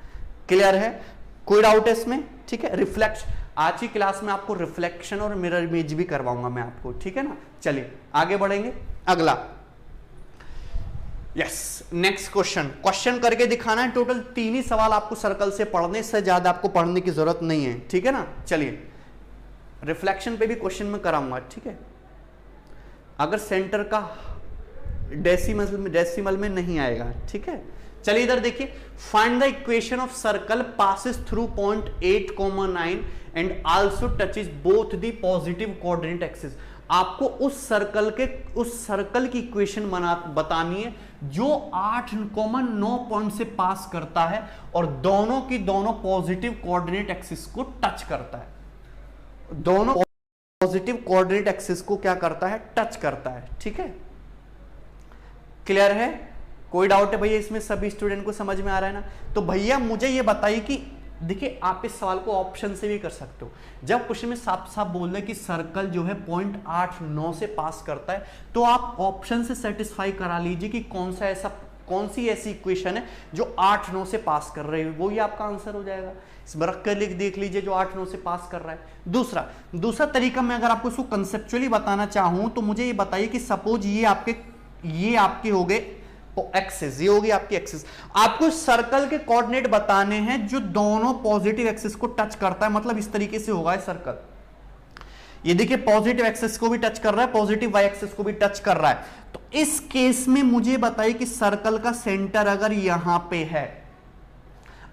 क्लियर है? कोई डाउट है इसमें? ठीक है, रिफ्लेक्ट, आज की क्लास में आपको रिफ्लेक्शन और मिरर इमेज भी करवाऊंगा मैं आपको। ठीक है ना? चलिए आगे बढ़ेंगे। अगला, यस, नेक्स्ट क्वेश्चन करके दिखाना है। टोटल 3 ही सवाल आपको सर्कल से पढ़ने, से ज्यादा आपको पढ़ने की जरूरत नहीं है। ठीक है ना? चलिए, रिफ्लेक्शन पे भी क्वेश्चन में कराऊंगा। ठीक है, अगर सेंटर का डेसिमल में नहीं आएगा। ठीक है, चलिए इधर देखिए, find the equation of circle passes through point 8,9 and also touches both the positive coordinate axis. आपको उस सर्कल की इक्वेशन बतानी है जो 8,9 पॉइंट से पास करता है और दोनों की दोनों पॉजिटिव कोऑर्डिनेट एक्सिस को टच करता है। दोनों पॉजिटिव कोऑर्डिनेट एक्सिस को क्या करता है, टच करता है। ठीक है, क्लियर है? कोई डाउट है भैया इसमें? सभी स्टूडेंट को समझ में आ रहा है ना? तो भैया मुझे ये बताइए कि देखिए आप इस सवाल को ऑप्शन से भी कर सकते हो। जब क्वेश्चन में साफ साफ बोल रहे कि सर्कल जो है 0.89 से पास करता है, तो आप ऑप्शन से सेटिस्फाई करा लीजिए कि कौन सी ऐसी इक्वेशन है जो 8-9 से पास कर रही है, वो ही आपका आंसर हो जाएगा। इसमें रख कर देख लीजिए जो 8-9 से पास कर रहा है। दूसरा तरीका मैं अगर आपको इसको कंसेप्चुअली बताना चाहूं तो मुझे ये बताइए कि सपोज ये आपके हो गए एक्सिस, ये होगी आपकी एक्सिस। आपको सर्कल के कोऑर्डिनेट बताने हैं जो दोनों पॉजिटिव एक्सिस को टच करता है, मतलब इस तरीके से होगा सर्कल। ये देखिए पॉजिटिव एक्सिस को भी टच कर रहा है, पॉजिटिव वाई एक्सिस को भी टच कर रहा है। तो इस केस में मुझे बताइए कि सर्कल का सेंटर अगर यहां पे है,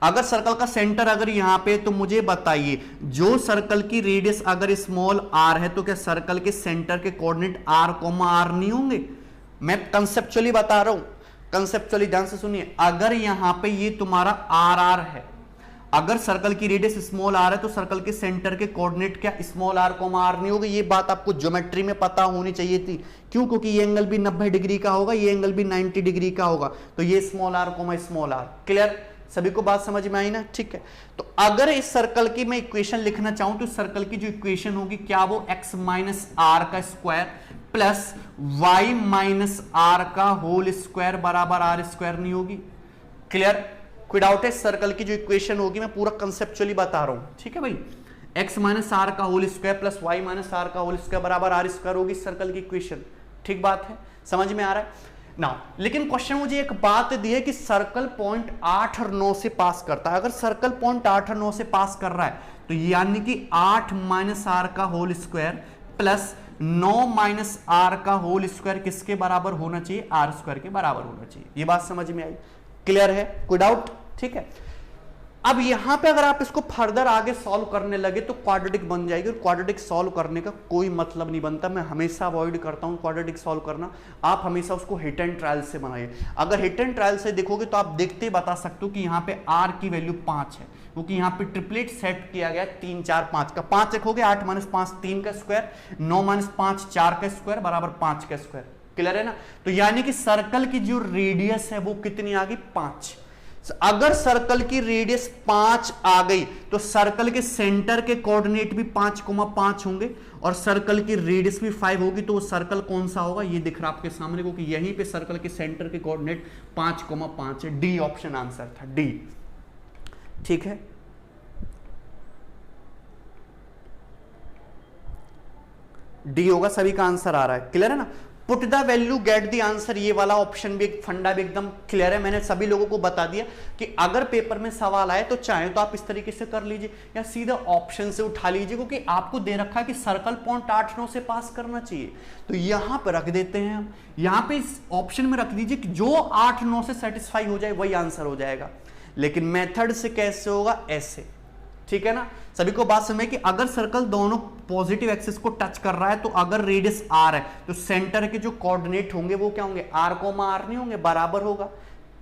अगर सर्कल का सेंटर अगर यहां पे, तो मुझे बताइए जो सर्कल की रेडियस अगर स्मॉल आर है, तो क्या सर्कल के सेंटर के कोऑर्डिनेट आर कोमा आर नहीं होंगे? मैं कंसेप्चुअली बता रहा हूं, कंसेप्चुअली ध्यान से सुनिए। अगर यहां पे ये तुम्हारा आर आर है, अगर सर्कल की रेडियस स्मॉल आर है, तो सर्कल के सेंटर के कोऑर्डिनेट क्या स्मॉल आर कोमा आर नहीं होगा? ये बात आपको ज्योमेट्री में पता होनी चाहिए थी। क्यों? क्योंकि ये एंगल भी 90 डिग्री का होगा, ये एंगल भी 90 डिग्री का होगा, तो ये small r comma small r. Clear? सभी को बात समझ में आई ना? ठीक है, तो अगर इस सर्कल की मैं इक्वेशन लिखना चाहूं तो सर्कल की जो इक्वेशन होगी क्या, वो x माइनस आर का square plus y minus r का होल स्क्वायर बराबर आर स्क्वायर नहीं होगी? क्लियर? कोई डाउट है? सर्कल की जो इक्वेशन होगी, मैं पूरा कंसेप्चुअली बता रहा हूं। ठीक है भाई, x माइनस आर का whole square plus y minus r का होल स्क्वायर बराबर आर स्क्वायर होगी सर्कल की इक्वेशन। ठीक बात है? समझ में आ रहा है ना? लेकिन क्वेश्चन मुझे एक बात दी है कि सर्कल 0.8 और 9 से पास करता है। अगर सर्कल 0.8 और 9 से पास कर रहा है, तो यानी कि 8 माइनस आर का whole square plus 9 minus r का होल स्क्वायर किसके बराबर होना चाहिए? आर स्क्वायर के बराबर होना चाहिए। ये बात समझ में आई? क्लियर है? कोई डाउट? ठीक है, अब यहां पे अगर आप इसको फर्दर आगे सॉल्व करने लगे तो क्वाड्रेटिक बन जाएगी, और क्वाड्रेटिक सॉल्व करने का कोई मतलब नहीं बनता। मैं हमेशा अवॉइड करता हूं क्वाड्रेटिक सॉल्व करना। आप हमेशा उसको हिट एंड ट्रायल से बनाइए। अगर हिट एंड ट्रायल से देखोगे तो आप देखते ही बता सकते हो कि यहाँ पे आर की वैल्यू 5 है, क्योंकि यहाँ पे ट्रिपलेट सेट किया गया 3 4 5 का। 5 एक हो गया, 8 माइनस 5 3 का स्क्वायर, 9 माइनस 5 4 का स्क्वायर बराबर 5 का स्क्वायर। क्लियर है ना? तो यानी कि सर्कल की जो रेडियस है वो कितनी आ गई? 5। अगर सर्कल की रेडियस 5 आ गई तो सर्कल के सेंटर के कोऑर्डिनेट भी 5,5 होंगे, और सर्कल की रेडियस भी 5 होगी। तो वो सर्कल कौन सा होगा? ये दिख रहा आपके सामने, क्योंकि यहीं पे सर्कल के सेंटर के कोऑर्डिनेट 5,5 है। डी ऑप्शन आंसर था, डी। ठीक है, डी होगा, सभी का आंसर आ रहा है। क्लियर है ना? Put the value get the answer, ये वाला ऑप्शन भी एक फंडा भी एकदम क्लियर है। मैंने सभी लोगों को बता दिया कि अगर पेपर में सवाल आए तो चाहे तो आप इस तरीके से कर लीजिए या सीधा ऑप्शन से उठा लीजिए, क्योंकि आपको दे रखा है कि सर्कल 0.89 से पास करना चाहिए। तो यहां पर रख देते हैं हम, यहां पे इस ऑप्शन में रख दीजिए कि जो 8-9 से सेटिस्फाई हो जाए वही आंसर हो जाएगा। लेकिन मेथड से कैसे होगा? ऐसे। ठीक है ना? सभी को बात समझ कि अगर सर्कल दोनों पॉजिटिव एक्सिस को टच कर रहा है, तो अगर रेडियस आर है तो सेंटर के जो कोऑर्डिनेट होंगे वो क्या होंगे? आर कोमा आर नहीं होंगे, बराबर होगा।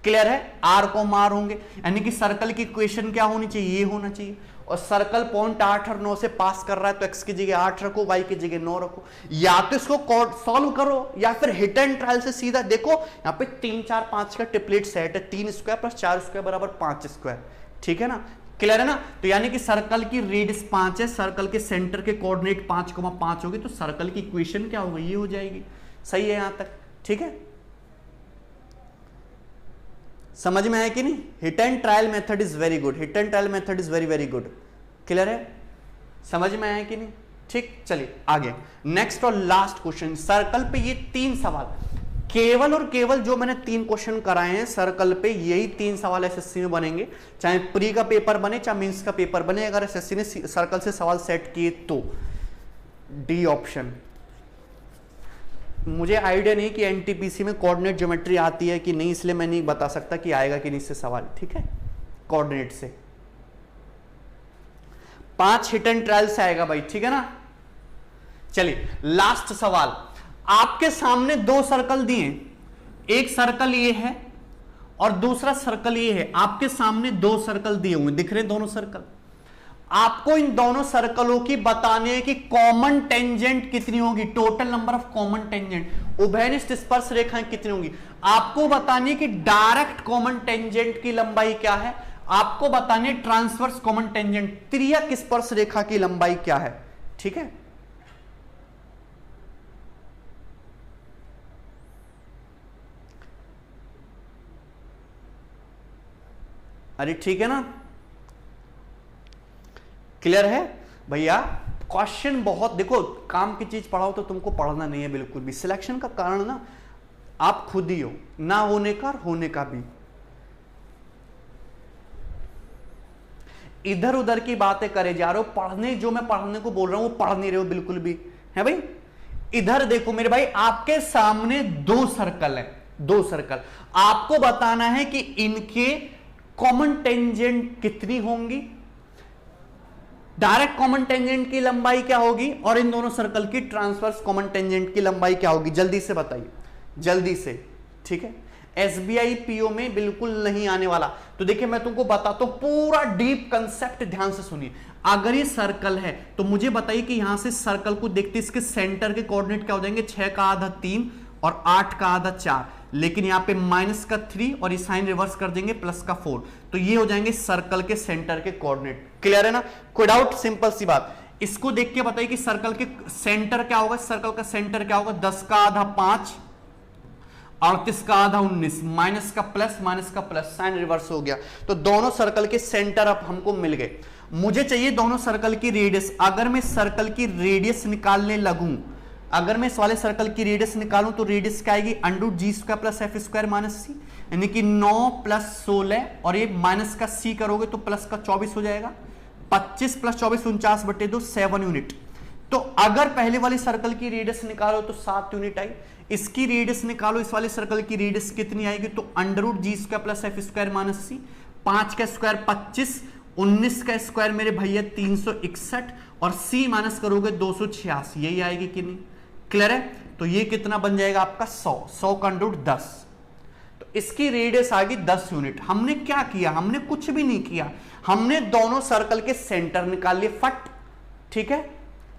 क्लियर है? आर कोमा आर होंगे, यानी कि सर्कल की इक्वेशन क्या होनी चाहिए? ये होना चाहिए। और सर्कल 0.8 और 9 से पास कर रहा है, तो एक्स की जगह 8 रखो, वाई की जगह 9 रखो। या तो इसको सॉल्व करो या फिर हिट एंड ट्रायल से सीधा देखो। यहाँ पे 3 4 5 का ट्रिपलेट सेट है, 3 स्क्वायर प्लस 4 स्क्वायर बराबर 5 स्क्वायर। ठीक है ना? क्लियर है ना? तो यानी कि सर्कल की रेडियस 5 है, सर्कल के सेंटर के कोऑर्डिनेट 5,5 होगी, तो सर्कल की इक्वेशन क्या होगी? ये हो जाएगी। सही है यहां तक? ठीक है, समझ में आया कि नहीं? Hit and trial method is very good, hit and trial method is very very good. Clear है? समझ में आया कि नहीं? ठीक, चलिए आगे नेक्स्ट और लास्ट क्वेश्चन। सर्कल पे ये 3 सवाल, केवल और केवल जो मैंने 3 क्वेश्चन कराए हैं सर्कल पे, यही 3 सवाल एसएससी में बनेंगे, चाहे प्री का पेपर बने चाहे मेंस का पेपर बने। अगर एसएससी ने सर्कल से सवाल सेट किए तो डी ऑप्शन। मुझे आइडिया नहीं कि एनटीपीसी में कोऑर्डिनेट ज्योमेट्री आती है कि नहीं, इसलिए मैं नहीं बता सकता कि आएगा कि नहीं इससे सवाल। ठीक है, कोऑर्डिनेट से 5 हिट एंड ट्रायल से आएगा भाई। ठीक है ना? चलिए लास्ट सवाल। आपके सामने 2 सर्कल दिए, एक सर्कल ये है और दूसरा सर्कल ये है। आपके सामने 2 सर्कल दिए हुए, दिख रहे हैं दोनों सर्कल। आपको इन दोनों सर्कलों की बताने है कि कॉमन टेंजेंट कितनी होगी, total number of common tangent, उभयनिष्ठ स्पर्श रेखाएं कितनी होंगी। आपको बतानी है कि डायरेक्ट कॉमन टेंजेंट की लंबाई क्या है, आपको बतानी है ट्रांसवर्स कॉमन टेंजेंट तिर्यक स्पर्श रेखा की लंबाई क्या है। ठीक है, अरे ठीक है ना, क्लियर है भैया। क्वेश्चन बहुत, देखो काम की चीज पढ़ाओ तो तुमको पढ़ना नहीं है बिल्कुल भी। सिलेक्शन का कारण ना आप खुद ही हो, ना होने का और होने का भी। इधर उधर की बातें करे जा रहे हो, पढ़ने जो मैं पढ़ने को बोल रहा हूं वो पढ़ नहीं रहे हो बिल्कुल भी, है भाई। इधर देखो मेरे भाई, आपके सामने दो सर्कल है, दो सर्कल, आपको बताना है कि इनके कॉमन टेंजेंट कितनी होंगी, डायरेक्ट कॉमन टेंजेंट की लंबाई क्या होगी, और इन दोनों सर्कल की ट्रांसवर्स कॉमन टेंजेंट की लंबाई क्या होगी। जल्दी से बताइए, जल्दी से। ठीक है, एसबीआई पीओ में बिल्कुल नहीं आने वाला। तो देखिए मैं तुमको बताता हूं, पूरा डीप कंसेप्ट ध्यान से सुनिए। अगर ये सर्कल है तो मुझे बताइए कि यहां से सर्कल को देखते इसके सेंटर के कोऑर्डिनेट क्या हो जाएंगे, 6 का आधा 3 और 8 का आधा 4, लेकिन यहां पे माइनस का 3 और ये साइन रिवर्स कर देंगे प्लस का 4, तो ये हो जाएंगे सर्कल के सेंटर के कोऑर्डिनेट। क्लियर है ना, कोई डाउट, सिंपल सी बात। इसको देख के बताइए कि सर्कल के सेंटर क्या होगा, सर्कल का सेंटर क्या होगा, 10 का आधा 5, 38 का आधा 19, माइनस का प्लस, साइन रिवर्स हो गया। तो दोनों सर्कल के सेंटर अब हमको मिल गए। मुझे चाहिए दोनों सर्कल की रेडियस। अगर मैं सर्कल की रेडियस निकालने लगूं, अगर मैं इस वाले सर्कल की रेडियस निकालूं तो रेडियस क्या आएगी, √g² plus f² minus c, यानी कि 9 प्लस 16, और ये माइनस का c करोगे तो प्लस का 24 हो जाएगा। 25 प्लस 24 49/2, 7 यूनिट। तो अगर पहले वाली सर्कल की रेडियस निकालो तो 7 यूनिट आई, इसकी रेडियस निकालो, इस वाले सर्कल की रेडियस कितनी आएगी, तो √g² plus f² minus c, 5 का स्क्वायर 25, 19 का स्क्वायर मेरे भैया 361, और c माइनस करोगे 286, यही आएगी कि नहीं। क्लियर है, तो ये कितना बन जाएगा आपका 100 का √10, तो इसकी रेडियस आ गई 10 यूनिट। हमने क्या किया, हमने कुछ भी नहीं किया, हमने दोनों सर्कल के सेंटर निकाल लिए फट। ठीक है,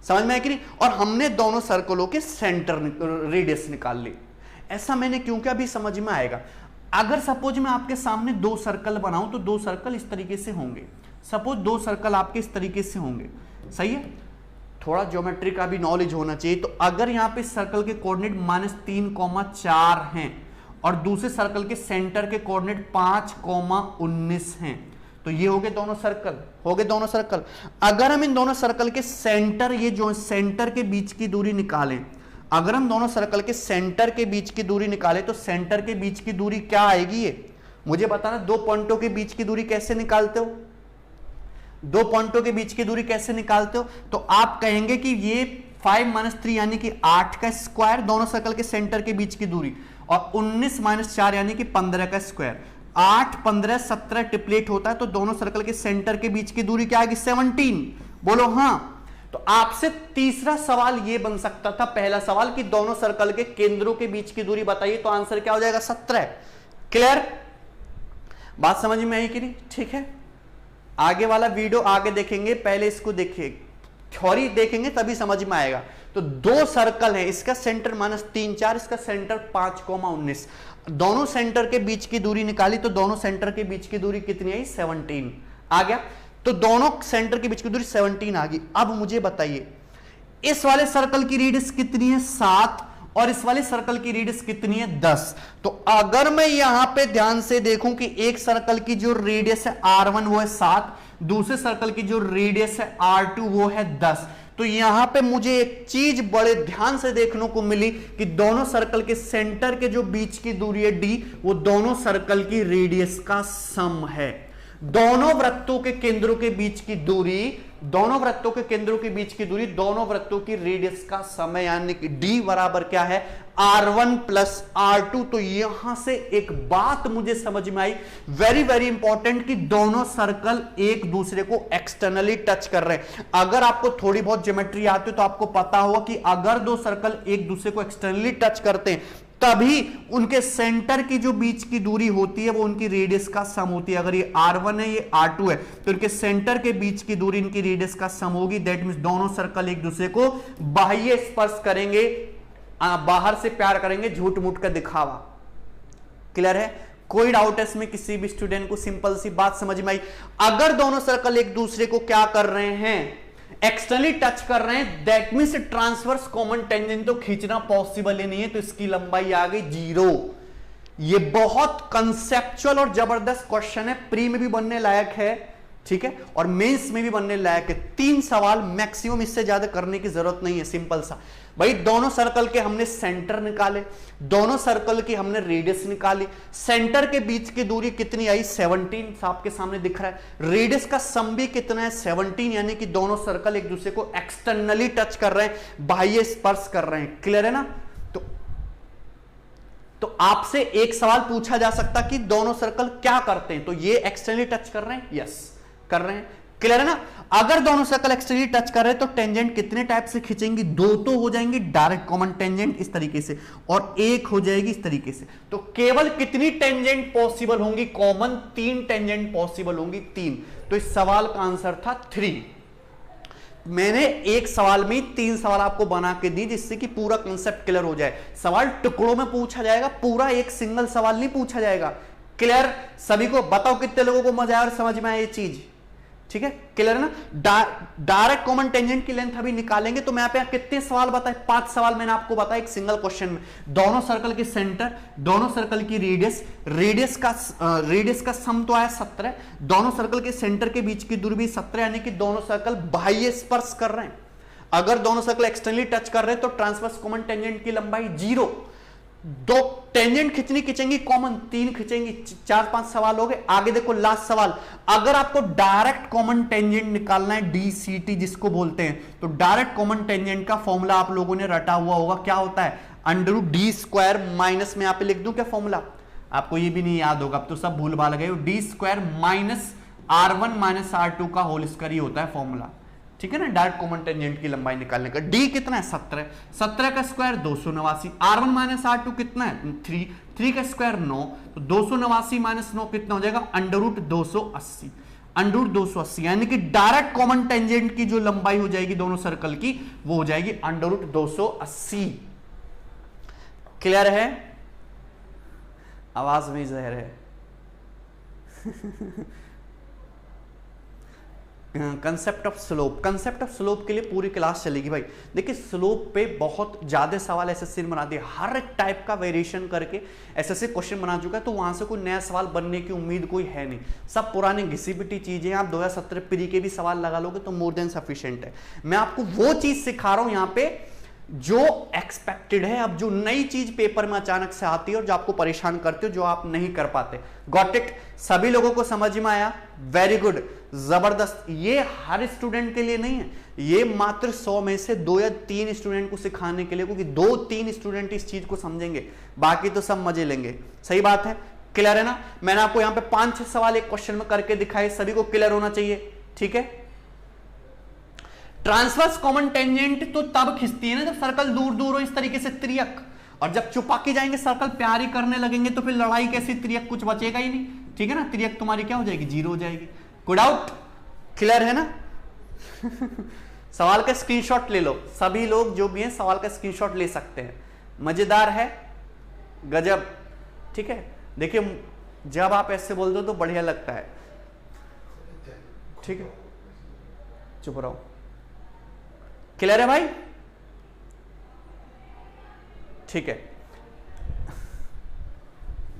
समझ में आया कि नहीं, और हमने दोनों सर्कलों के सेंटर रेडियस निकाल ली। ऐसा मैंने क्यों किया, अभी समझ में आएगा। अगर सपोज मैं आपके सामने दो सर्कल बनाऊं तो दो सर्कल इस तरीके से होंगे, सपोज दो सर्कल आपके इस तरीके से होंगे, सही है, थोड़ा ज्योमेट्री का भी नॉलेज होना चाहिए। तो अगर यहां पे सर्कल के कोऑर्डिनेट -3,4 हैं और दूसरे सर्कल के सेंटर के कोऑर्डिनेट 5,19 हैं, तो ये हो गए दोनों सर्कल, हो गए दोनों सर्कल। अगर हम इन दोनों सर्कल के सेंटर, ये जो सेंटर के बीच की दूरी निकालें, अगर हम दोनों सर्कल के सेंटर के बीच की दूरी निकालें तो सेंटर के बीच की दूरी क्या आएगी, ये मुझे बताना। दो पॉइंटों के बीच की दूरी कैसे निकालते हो, दो पॉइंटों के बीच की दूरी कैसे निकालते हो, तो आप कहेंगे कि ये 5 - 3 यानी कि 8 का स्क्वायर, दोनों सर्कल के सेंटर के बीच की दूरी, और 19 - 4 यानी कि 15 का स्क्वायर। 8, 15, 17 ट्रिपलेट होता है, तो दोनों सर्कल के सेंटर के बीच की दूरी क्या आएगी, 17। बोलो हाँ। तो आपसे तीसरा सवाल ये बन सकता था, पहला सवाल कि दोनों सर्कल के केंद्रों के बीच की दूरी बताइए, तो आंसर क्या हो जाएगा, 17। क्लियर, बात समझ में आई कि नहीं। ठीक है, आगे वाला वीडियो आगे देखेंगे, पहले इसको देखिए, थ्योरी देखेंगे तभी समझ में आएगा। तो दो सर्कल है, इसका सेंटर -3, 4, इसका सेंटर 5,19, दोनों सेंटर के बीच की दूरी निकाली तो दोनों सेंटर के बीच की दूरी कितनी आई, 17 आ गया। तो दोनों सेंटर के बीच की दूरी 17 आ गई। अब मुझे बताइए इस वाले सर्कल की रेडियस कितनी है, 7, और इस वाले सर्कल की रेडियस कितनी है, 10। तो अगर मैं यहां पे ध्यान से देखूं कि एक सर्कल की जो रेडियस है R1 वो है 7, दूसरे सर्कल की जो रेडियस है R2 वो है 10, तो यहां पे मुझे एक चीज बड़े ध्यान से देखने को मिली कि दोनों सर्कल के सेंटर के जो बीच की दूरी है d, वो दोनों सर्कल की रेडियस का सम है। दोनों वृत्तों के केंद्रों के बीच की दूरी, दोनों वृत्तों के केंद्रों के बीच की दूरी दोनों वृत्तों की रेडियस का समय, यानी कि d बराबर क्या है, R1 प्लस R2। तो यहां से एक बात मुझे समझ में आई, वेरी वेरी इंपॉर्टेंट, कि दोनों सर्कल एक दूसरे को एक्सटर्नली टच कर रहे हैं। अगर आपको थोड़ी बहुत ज्योमेट्री आती है तो आपको पता होगा कि अगर दो सर्कल एक दूसरे को एक्सटर्नली टच करते हैं तभी उनके सेंटर की जो बीच की दूरी होती है वो उनकी रेडियस का सम होती है। अगर ये r1 है ये r2 है तो इनके सेंटर के बीच की दूरी इनकी रेडियस का सम होगी। दैट मींस दोनों सर्कल एक दूसरे को बाह्य स्पर्श करेंगे, बाहर से प्यार करेंगे, झूठ मूठ का दिखावा। क्लियर है? कोई डाउट है इसमें किसी भी स्टूडेंट को? सिंपल सी बात समझ में आई। अगर दोनों सर्कल एक दूसरे को क्या कर रहे हैं, एक्सटर्नली टच कर रहे हैं, that means transverse common tangent तो खींचना पॉसिबल ही नहीं है, तो इसकी लंबाई आ गई 0। ये बहुत कंसेप्चुअल और जबरदस्त क्वेश्चन है, प्री में भी बनने लायक है, ठीक है, और मेंस में भी बनने लायक है। 3 सवाल मैक्सिमम, इससे ज्यादा करने की जरूरत नहीं है। सिंपल सा भाई, दोनों सर्कल के हमने सेंटर निकाले, दोनों सर्कल की हमने रेडियस निकाली, सेंटर के बीच की दूरी कितनी आई 17, आपके सामने दिख रहा है। रेडियस का सम भी कितना है 17, यानी कि दोनों सर्कल एक दूसरे को एक्सटर्नली टच कर रहे हैं, बाह्य स्पर्श कर रहे हैं। क्लियर है ना? तो आपसे एक सवाल पूछा जा सकता कि दोनों सर्कल क्या करते हैं, तो ये एक्सटर्नली टच कर रहे हैं, यस कर रहे हैं। क्लियर है ना? अगर दोनों सर्कल एक्सटर्नली टच कर रहे हैं तो टेंजेंट कितने टाइप से खींचेंगी? 2 तो हो जाएंगी डायरेक्ट कॉमन टेंजेंट इस तरीके से, और 1 हो जाएगी इस तरीके से। तो केवल कितनी टेंजेंट पॉसिबल होंगी कॉमन? 3 टेंजेंट पॉसिबल होंगी, 3। तो इस सवाल का आंसर था 3। मैंने एक सवाल में 3 सवाल आपको बना के दी, जिससे कि पूरा कंसेप्ट क्लियर हो जाए। सवाल टुकड़ों में पूछा जाएगा, पूरा एक सिंगल सवाल नहीं पूछा जाएगा। क्लियर? सभी को बताओ कितने लोगों को मजा आया और समझ में आया ये चीज? ठीक है, क्लियर है ना? डायरेक्ट कॉमन टेंजेंट की लेंथ अभी निकालेंगे। तो मैं यहाँ पे कितने सवाल बताए? 5 सवाल मैंने आपको बताया एक सिंगल क्वेश्चन में। दोनों सर्कल के सेंटर, दोनों सर्कल की रेडियस का सम तो आया 17, दोनों सर्कल के सेंटर के बीच की दूरी भी 17, यानी कि दोनों सर्कल बाह्य स्पर्श कर रहे हैं। अगर दोनों सर्कल एक्सटर्नली टच कर रहे हैं तो ट्रांसवर्स कॉमन टेंजेंट की लंबाई 0। 2 टेंजेंट कितनी खींचेंगी कॉमन? 3 खींचेंगी। 4-5 सवाल हो गए। आगे देखो लास्ट सवाल, अगर आपको डायरेक्ट कॉमन टेंजेंट निकालना है, DCT जिसको बोलते हैं, तो डायरेक्ट कॉमन टेंजेंट का फॉर्मूला आप लोगों ने रटा हुआ होगा। क्या होता है? √d² माइनस में यहाँ पे लिख दूं क्या फॉर्मूला? आपको ये भी नहीं याद होगा, अब तो सब भूल भाल गए। d² minus r1 minus r2 का होल स्क्वायर ही होता है फॉर्मूला। ठीक है ना? डायरेक्ट कॉमन टेंजेंट की लंबाई निकालने का। d कितना है? 17, 17 का स्क्वायर 289। r1 माइनस r2 कितना है? 3, 3 का स्क्वायर 9, तो 289 माइनस 9 कितना हो जाएगा? √280। √280 यानी कि डायरेक्ट कॉमन टेंजेंट की जो लंबाई हो जाएगी दोनों सर्कल की, वो हो जाएगी √280। क्लियर है? आवाज में जहर है। Concept of slope, concept of slope के लिए पूरी क्लास चलेगी भाई। देखिए स्लोप पे बहुत ज्यादा सवाल एसएससी ने बना दिया, हर एक टाइप का वेरिएशन करके एसएससी क्वेश्चन बना चुका है, तो वहां से कोई नया सवाल बनने की उम्मीद कोई है नहीं। सब पुराने घिसी पिटी चीजें, आप 2017 प्री के भी सवाल लगा लोगे तो मोर देन सफिशिएंट है। मैं आपको वो चीज सिखा रहा हूं यहाँ पे जो एक्सपेक्टेड है। अब जो नई चीज पेपर में अचानक से आती है और जो आपको परेशान करती है, जो आप नहीं कर पाते। Got it? सभी लोगों को समझ में आया? वेरी गुड, जबरदस्त। ये हर स्टूडेंट के लिए नहीं है, ये मात्र 100 में से 2 या 3 स्टूडेंट को सिखाने के लिए, क्योंकि 2-3 स्टूडेंट इस चीज को समझेंगे, बाकी तो सब मजे लेंगे। सही बात है? क्लियर है ना? मैंने आपको यहाँ पे 5-6 सवाल एक क्वेश्चन में करके दिखाए, सभी को क्लियर होना चाहिए। ठीक है? ट्रांसवर्स कॉमन टेंजेंट तो तब खिंचती है ना जब सर्कल दूर दूर हो, इस तरीके से त्रियक, और जब चुपा के जाएंगे सर्कल प्यारी करने लगेंगे तो फिर लड़ाई कैसी? त्रियक कुछ बचेगा ही नहीं। ठीक है ना? त्रियक तुम्हारी क्या हो जाएगी? 0 हो जाएगी। Good out? क्लियर है ना? सवाल का स्क्रीनशॉट ले लो, सभी लोग जो भी हैं सवाल का स्क्रीनशॉट ले सकते हैं। मजेदार है, गजब। ठीक है? देखिए जब आप ऐसे बोल दो तो बढ़िया लगता है। ठीक है, चुप रहो। क्लियर है भाई? ठीक है,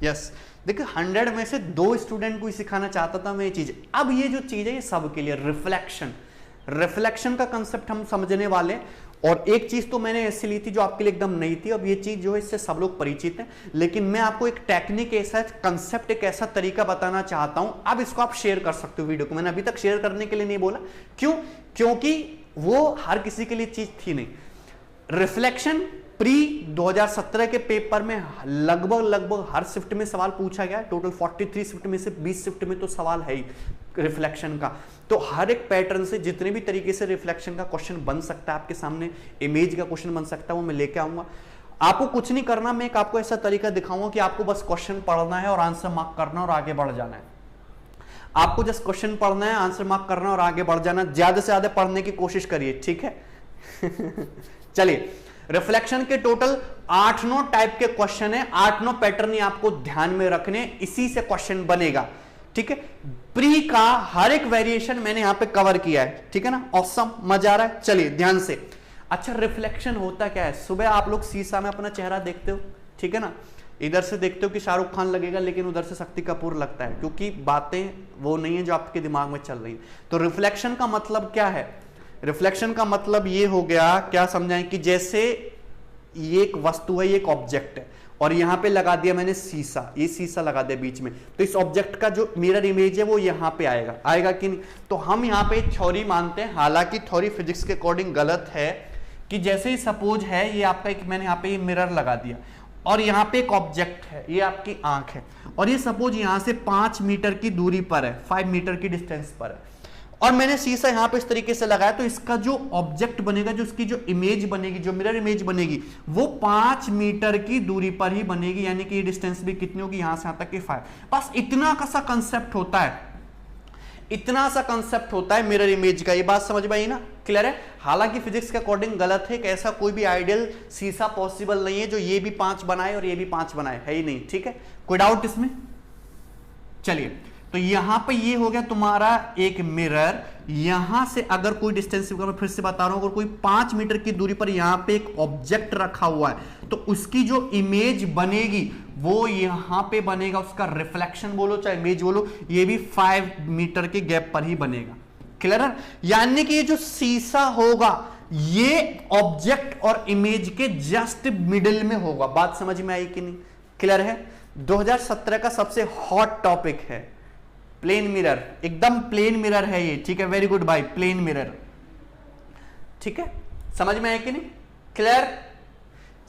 यस। देखिए 100 में से 2 स्टूडेंट को ही सिखाना चाहता था मैं ये चीज। अब ये जो चीज है ये सबके लिए, रिफ्लेक्शन का कंसेप्ट हम समझने वाले। और एक चीज तो मैंने ऐसी ली थी जो आपके लिए एकदम नई थी, अब ये चीज जो है इससे सब लोग परिचित हैं, लेकिन मैं आपको एक टेक्निक, ऐसा कंसेप्ट, एक ऐसा तरीका बताना चाहता हूं। अब इसको आप शेयर कर सकते हो वीडियो को। मैंने अभी तक शेयर करने के लिए नहीं बोला, क्यों? क्योंकि वो हर किसी के लिए चीज थी नहीं। रिफ्लेक्शन प्री 2017 के पेपर में लगभग हर शिफ्ट में सवाल पूछा गया। टोटल 43 शिफ्ट में से 20 शिफ्ट में तो सवाल है ही रिफ्लेक्शन का। तो हर एक पैटर्न से जितने भी तरीके से रिफ्लेक्शन का क्वेश्चन बन सकता है आपके सामने, इमेज का क्वेश्चन बन सकता है, वो मैं लेके आऊंगा। आपको कुछ नहीं करना, मैं एक आपको ऐसा तरीका दिखाऊंगा कि आपको बस क्वेश्चन पढ़ना है और आंसर मार्क करना और आगे बढ़ जाना है। आपको जस्ट क्वेश्चन पढ़ना है, आंसर मार्क करना और आगे बढ़ जाना। ज्यादा से ज्यादा पढ़ने की कोशिश करिए, ठीक है। चलिए, रिफ्लेक्शन के टोटल 8-9 टाइप के क्वेश्चन है, 8-9 पैटर्न ही आपको ध्यान में रखने, इसी से क्वेश्चन बनेगा, ठीक है। प्री का हर एक वेरिएशन मैंने यहां पे कवर किया है, ठीक है ना। ऑसम, मजा आ रहा है। चलिए ध्यान से। अच्छा, रिफ्लेक्शन होता क्या है? सुबह आप लोग शीशा में अपना चेहरा देखते हो, ठीक है ना। इधर से देखते हो कि शाहरुख खान लगेगा, लेकिन उधर से शक्ति कपूर लगता है, क्योंकि बातें वो नहीं है जो आपके दिमाग में चल रही है। तो रिफ्लेक्शन का मतलब क्या है? रिफ्लेक्शन का मतलब ये हो गया, क्या समझाएं, कि जैसे ये एक वस्तु है, ये एक ऑब्जेक्ट है, और यहां पे लगा दिया मैंने शीशा, ये शीशा लगा दिया बीच में, तो इस ऑब्जेक्ट का जो मिरर इमेज है वो यहां पे आएगा, आएगा कि नहीं? तो हम यहां पे थ्योरी मानते हैं, हालांकि थ्योरी फिजिक्स के अकॉर्डिंग गलत है, कि जैसे ही सपोज है ये आपका एक, मैंने यहाँ पे ये मिरर लगा दिया और यहाँ पे एक ऑब्जेक्ट है, ये आपकी आंख है, और ये सपोज यहाँ से 5 मीटर की दूरी पर है, 5 मीटर की डिस्टेंस पर है, और मैंने शीशा यहाँ पे इस तरीके से लगाया, तो इसका जो ऑब्जेक्ट बनेगा, जो इसकी जो इमेज बनेगी, जो मिरर इमेज बनेगी, वो 5 मीटर की दूरी पर ही बनेगी, यानी कि ये डिस्टेंस भी कितनी होगी, यहां से यहां तक की 5। बस इतना सा कंसेप्ट होता है, इतना सा कंसेप्ट होता है मिरर इमेज का। ये बात समझ में आई ना, क्लियर है। हालांकि फिजिक्स के अकॉर्डिंग गलत है कि ऐसा कोई भी आइडियल शीशा पॉसिबल नहीं है जो ये भी 5 बनाए और ये भी 5 बनाए, है ही नहीं, ठीक है। कोई डाउट इसमें? चलिए, तो यहां पे ये हो गया तुम्हारा एक मिरर, यहां से अगर कोई डिस्टेंस, मैं फिर से बता रहा हूं, अगर कोई 5 मीटर की दूरी पर यहां पे एक ऑब्जेक्ट रखा हुआ है, तो उसकी जो इमेज बनेगी वो यहां पे बनेगा, उसका रिफ्लेक्शन बोलो चाहे इमेज बोलो, ये भी 5 मीटर के गैप पर ही बनेगा, क्लियर है। यानी कि ये जो शीशा होगा ये ऑब्जेक्ट और इमेज के जस्ट मिडिल में होगा। बात समझ में आई कि नहीं, क्लियर है। 2017 का सबसे हॉट टॉपिक है प्लेन मिरर, एकदम प्लेन मिरर है ये, ठीक है। वेरी गुड भाई, प्लेन मिरर, ठीक है। समझ में आया कि नहीं, क्लियर,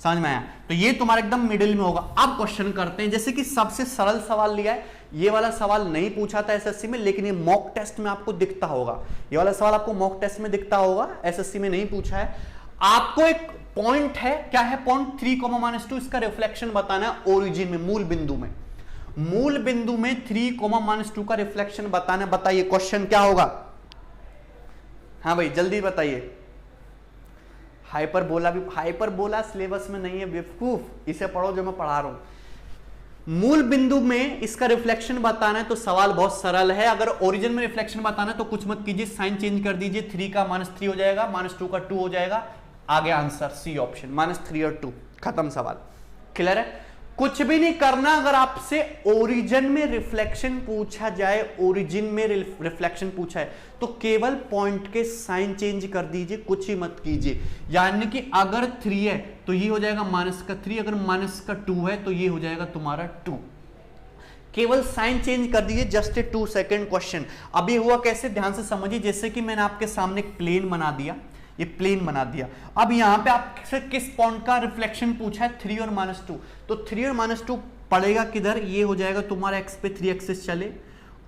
समझ में आया। तो ये तुम्हारा एकदम मिडिल में होगा। अब क्वेश्चन करते हैं, जैसे कि सबसे सरल सवाल लिया है, ये वाला सवाल नहीं पूछा था एसएससी में, लेकिन ये मॉक टेस्ट में आपको दिखता होगा, ये वाला सवाल आपको मॉक टेस्ट में दिखता होगा, एसएससी में नहीं पूछा है। आपको एक पॉइंट है, क्या है पॉइंट, 3, -2, इसका रिफ्लेक्शन बताना है ओरिजिन में, मूल बिंदु में, मूल बिंदु में 3, -2 का रिफ्लेक्शन बताना। बताइए क्वेश्चन क्या होगा? हाँ भाई जल्दी बताइए। हाइपरबोला सिलेबस में नहीं है बेवकूफ, इसे पढ़ो जो मैं पढ़ा रहा हूं। मूल बिंदु में इसका रिफ्लेक्शन बताना है, तो सवाल बहुत सरल है। अगर ओरिजिन में रिफ्लेक्शन बताना है तो कुछ मत कीजिए, साइन चेंज कर दीजिए, 3 का -3 हो जाएगा, -2 का 2 हो जाएगा, आगे आंसर सी ऑप्शन, -3 और 2, खत्म सवाल, क्लियर है। कुछ भी नहीं करना। अगर आपसे ओरिजिन में रिफ्लेक्शन पूछा जाए, ओरिजिन में रिफ्लेक्शन पूछा है, तो केवल पॉइंट के साइन चेंज कर दीजिए, कुछ ही मत कीजिए। यानी कि अगर 3 है तो ये हो जाएगा -3, अगर -2 है तो ये हो जाएगा तुम्हारा 2। केवल साइन चेंज कर दीजिए, जस्ट ए 2 सेकेंड क्वेश्चन। अब ये हुआ कैसे, ध्यान से समझिए। जैसे कि मैंने आपके सामने एक प्लेन बना दिया, ये प्लेन बना दिया। अब यहां पे आपसे किस पॉइंट का रिफ्लेक्शन पूछा है, 3 और -2, तो 3 और -2 पड़ेगा किधर, ये हो जाएगा तुम्हारा x पे 3 एक्सिस चले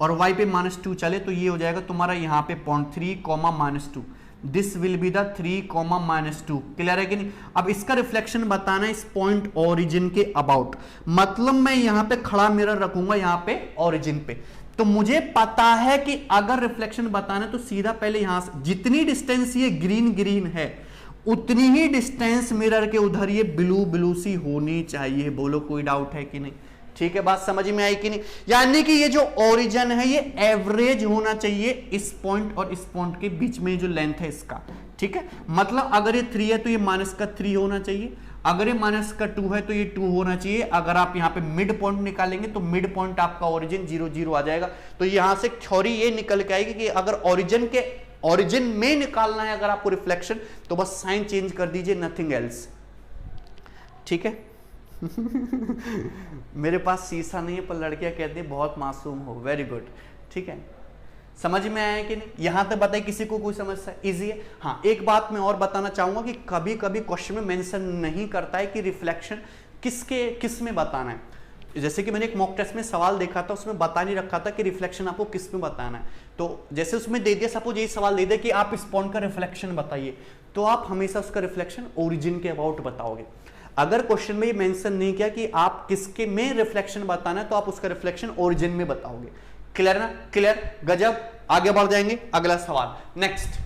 और y पे -2 चले, तो ये हो जाएगा तुम्हारा यहां पे point 3, -2। This will be the 3, -2, clear है कि नहीं। अब इसका रिफ्लेक्शन बताना इस पॉइंट ओरिजिन के अबाउट, मतलब मैं यहां पे खड़ा मिरर रखूंगा यहां पे ओरिजिन पे, तो मुझे पता है कि अगर रिफ्लेक्शन बताना तो सीधा पहले यहां से जितनी डिस्टेंस ये ग्रीन है उतनी ही डिस्टेंस मिरर के उधर ये ब्लू सी होनी चाहिए। बोलो कोई डाउट है कि नहीं, ठीक है। बात समझ में आई कि नहीं। यानी कि ये जो ओरिजिन है ये एवरेज होना चाहिए इस पॉइंट और इस पॉइंट के बीच में जो लेंथ है इसका, ठीक है। मतलब अगर ये 3 है तो ये -3 होना चाहिए, अगर ये -2 है तो ये 2 होना चाहिए। अगर आप यहाँ पे मिड पॉइंट निकालेंगे तो मिड पॉइंट आपका ओरिजिन 0, 0 आ जाएगा। तो यहां से थ्योरी ये निकल के आएगी कि अगर ओरिजिन में निकालना है अगर आपको रिफ्लेक्शन, तो बस साइन चेंज कर दीजिए, नथिंग एल्स, ठीक है। मेरे पास शीशा नहीं है पर लड़कियां कहती हैं बहुत मासूम हो, वेरी गुड, ठीक है। समझ में आया कि नहीं, यहां तक बताइए किसी को कोई समस्या, इजी है। हाँ, एक बात मैं और बताना चाहूंगा कि कभी कभी क्वेश्चन में मेंशन नहीं करता है कि रिफ्लेक्शन किस में बताना है। जैसे कि मैंने एक मॉक टेस्ट में सवाल देखा था, उसमें बता नहीं रखा था कि रिफ्लेक्शन आपको किस में बताना है। तो जैसे उसमें दे दिया, सपोज यही सवाल दे दिया कि आप इस पॉइंट का रिफ्लेक्शन बताइए, तो आप हमेशा उसका रिफ्लेक्शन ओरिजिन के अबाउट बताओगे। अगर क्वेश्चन में ये मेंशन नहीं किया कि आप किसके में रिफ्लेक्शन बताना है, तो आप उसका रिफ्लेक्शन ओरिजिन में बताओगे। क्लियर ना? क्लियर, गजब। आगे बढ़ जाएंगे, अगला सवाल नेक्स्ट।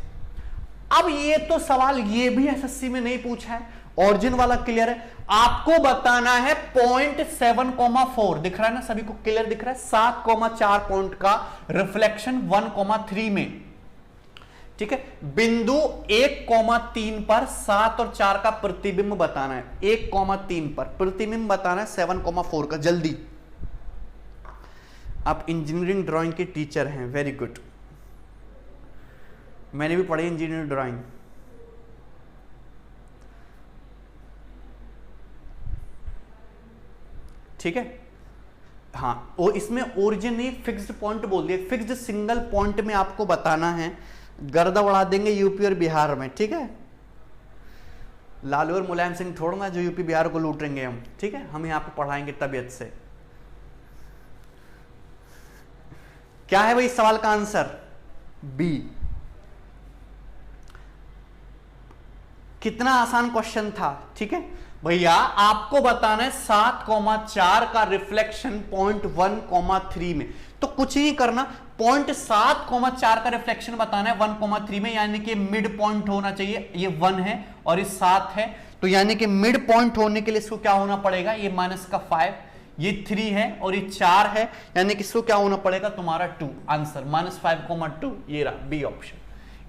अब ये तो सवाल ये भी एसएससी में नहीं पूछा है, ओरिजिन वाला क्लियर है। आपको बताना है 0.7,4 दिख रहा है ना सभी को? क्लियर दिख रहा है? 7,4 पॉइंट का रिफ्लेक्शन 1,3 में, ठीक है। बिंदु 1,3 पर 7 और 4 का प्रतिबिंब बताना है। 1,3 पर प्रतिबिंब बताना है 7,4 का। जल्दी, आप इंजीनियरिंग ड्राइंग के टीचर हैं, वेरी गुड। मैंने भी पढ़ी इंजीनियरिंग ड्राइंग। ठीक है, हाँ। और इसमें ओरिजिन नहीं, फिक्स्ड पॉइंट बोल दिया। फिक्स्ड सिंगल पॉइंट में आपको बताना है, गर्दा उड़ा देंगे यूपी और बिहार में, ठीक है। लालू और मुलायम सिंह थोड़ा जो यूपी बिहार को लूटेंगे हम, ठीक है। हम यहाँ पे पढ़ाएंगे तबीयत से। क्या है भाई सवाल का आंसर? बी। कितना आसान क्वेश्चन था, ठीक है भैया। आपको बताना है 7,4 का रिफ्लेक्शन 0.1,3 में, तो कुछ नहीं करना, 0.7,4 का रिफ्लेक्शन बताना है 1,3 में, यानी कि मिड पॉइंट होना चाहिए। ये 1 है और ये 7 है, तो यानी कि मिड पॉइंट होने के लिए इसको क्या होना पड़ेगा? ये -5, ये 3 है और ये 4 है, यानी कि इसको क्या होना पड़ेगा? तुम्हारा 2। आंसर -5,2, ये रहा बी ऑप्शन।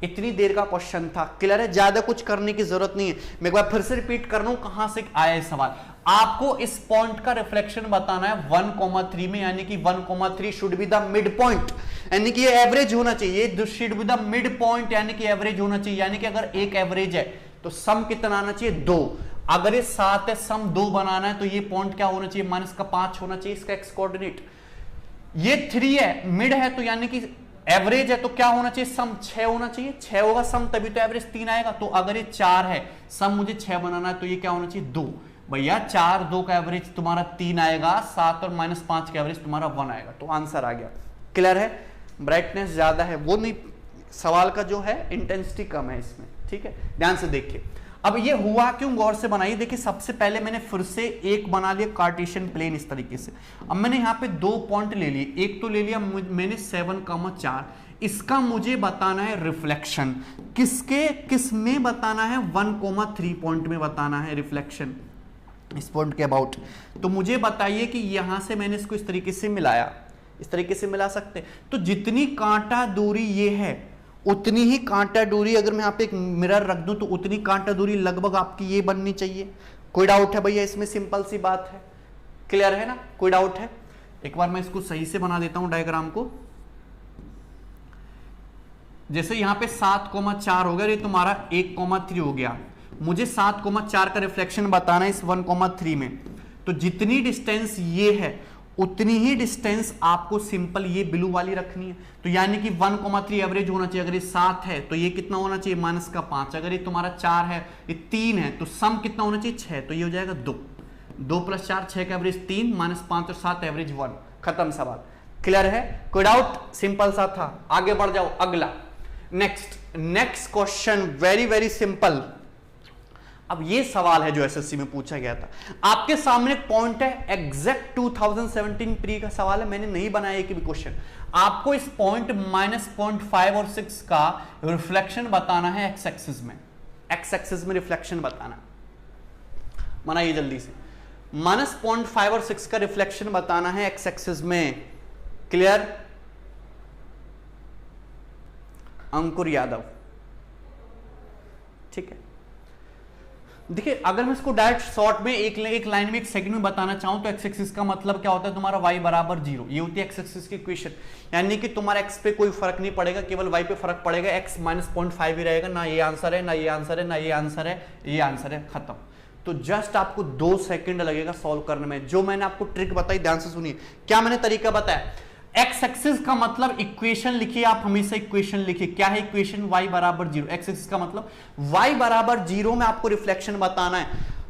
इतनी देर का क्वेश्चन था, क्लियर है? ज्यादा कुछ करने की जरूरत नहीं है। मैं एक बार फिर से रिपीट कर रहा हूं कहां से आया है सवाल। आपको इस पॉइंट का रिफ्लेक्शन बताना है 1,3 में, यानी कि 1,3 should be the mid point, यानी कि ये एवरेज होना चाहिए। This should be the mid point, यानी कि एवरेज होना चाहिए। यानी कि अगर एक एवरेज है तो सम कितना आना चाहिए? 2। अगर ये 7 है, सम 2 बनाना है, तो ये पॉइंट क्या होना चाहिए? -5 होना चाहिए इसका एक्स कोऑर्डिनेट। ये 3 है, मिड है, तो यानी कि एवरेज है, तो क्या होना चाहिए? सम 6 होना चाहिए। 6 होगा सम, तभी तो एवरेज 3 आएगा। तो अगर ये 4 है, सम मुझे 6 बनाना है, तो ये क्या होना चाहिए? 2। भैया 4, 2 का एवरेज तुम्हारा 3 आएगा, 7 और -5 का एवरेज तुम्हारा 1 आएगा, तो आंसर आ गया। क्लियर है? ब्राइटनेस ज्यादा है वो नहीं, सवाल का जो है इंटेंसिटी कम है इसमें, ठीक है। ध्यान से देखिए, अब ये हुआ क्यों, गौर से बनाइए। देखिए सबसे पहले मैंने फिर से एक बना लिया कार्टेशियन प्लेन इस तरीके से। अब मैंने यहाँ पे 2 पॉइंट ले लिए, एक तो ले लिया मैंने 7,4, इसका मुझे बताना है रिफ्लेक्शन। किस में बताना है? 1,3 पॉइंट में बताना है रिफ्लेक्शन, इस पॉइंट के अबाउट। तो मुझे बताइए कि यहां से मैंने इसको इस तरीके से मिलाया, इस तरीके से मिला सकते हैं। तो जितनी कांटा दूरी ये है, उतनी ही कांटा दूरी अगर मैं यहाँ पे एक मिरर रख दूं, तो उतनी कांटा दूरी लगभग आपकी ये बननी चाहिए। कोई डाउट है भैया इसमें? सिंपल सी बात है, क्लियर है ना? कोई डाउट है? एक बार मैं इसको सही से बना देता हूं डायग्राम को। जैसे यहां पे 7,4 हो गया, ये तुम्हारा 1,3 हो गया। मुझे 7,4 का रिफ्लेक्शन बताना है इस 1,3 में, तो जितनी डिस्टेंस ये है उतनी ही डिस्टेंस आपको सिंपल ये ब्लू वाली रखनी है। तो यानी कि 1,3 एवरेज होना चाहिए। अगर ये 7 है तो ये कितना होना चाहिए? -5। अगर ये तुम्हारा 4 है, ये 3 है, तो सम कितना होना चाहिए? 6, तो ये हो जाएगा 2। 2 + 4 6 का एवरेज 3, -5 और 7 एवरेज 1। खत्म सवाल। क्लियर है? कोई डाउट? सिंपल सा था। आगे बढ़ जाओ, अगला next question, very very simple. अब ये सवाल है जो एसएससी में पूछा गया था। आपके सामने पॉइंट है, एग्जैक्ट 2017 प्री का सवाल है, मैंने नहीं बनाया एक भी क्वेश्चन। आपको इस पॉइंट -0.5 और 6 का रिफ्लेक्शन बताना है एक्स एक्सिस में। एक्स एक्सिस में रिफ्लेक्शन बताना, बनाइए जल्दी से। -0.5 और 6 का रिफ्लेक्शन बताना है एक्स एक्सिस में। क्लियर? अंकुर यादव, ठीक है। देखिए अगर मैं इसको डायरेक्ट शॉर्ट में एक लाइन में 1 सेकंड में बताना चाहूं, तो एक्स एक्सिस का मतलब क्या होता है तुम्हारा? y = 0। ये होती है एक्स एक्सिस की इक्वेशन, यानी कि तुम्हारा x पे कोई फर्क नहीं पड़ेगा, केवल y पे फर्क पड़ेगा। x -0.5 ही रहेगा। ना ये आंसर है, ना ये आंसर है, ना ये आंसर है, ये आंसर है, खत्म। तो जस्ट आपको 2 सेकंड लगेगा सॉल्व करने में। जो मैंने आपको ट्रिक बताई, ध्यान से सुनिए। क्या मैंने तरीका बताया? एक्स एक्सिस का मतलब इक्वेशन लिखिए, आप हमेशा इक्वेशन लिखिए। क्या है इक्वेशन? y = 0। एक्स एक्सिस का मतलब y = 0 में आपको रिफ्लेक्शन बताना है।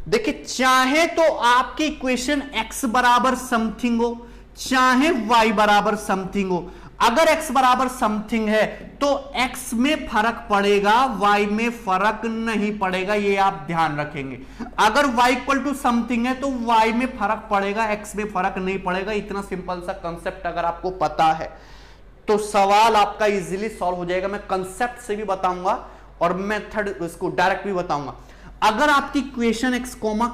देखिए चाहे तो आपकी इक्वेशन x = समथिंग हो, चाहे y = समथिंग हो, अगर x बराबर समथिंग है तो x में फर्क पड़ेगा, y में फर्क नहीं पड़ेगा, ये आप ध्यान रखेंगे। अगर y इक्वल टू समथिंग है तो y में फर्क पड़ेगा, x में फर्क नहीं पड़ेगा। इतना सिंपल सा कंसेप्ट अगर आपको पता है तो सवाल आपका इजीली सॉल्व हो जाएगा। मैं कंसेप्ट से भी बताऊंगा और मेथड इसको डायरेक्ट भी बताऊंगा। अगर आपकी इक्वेशन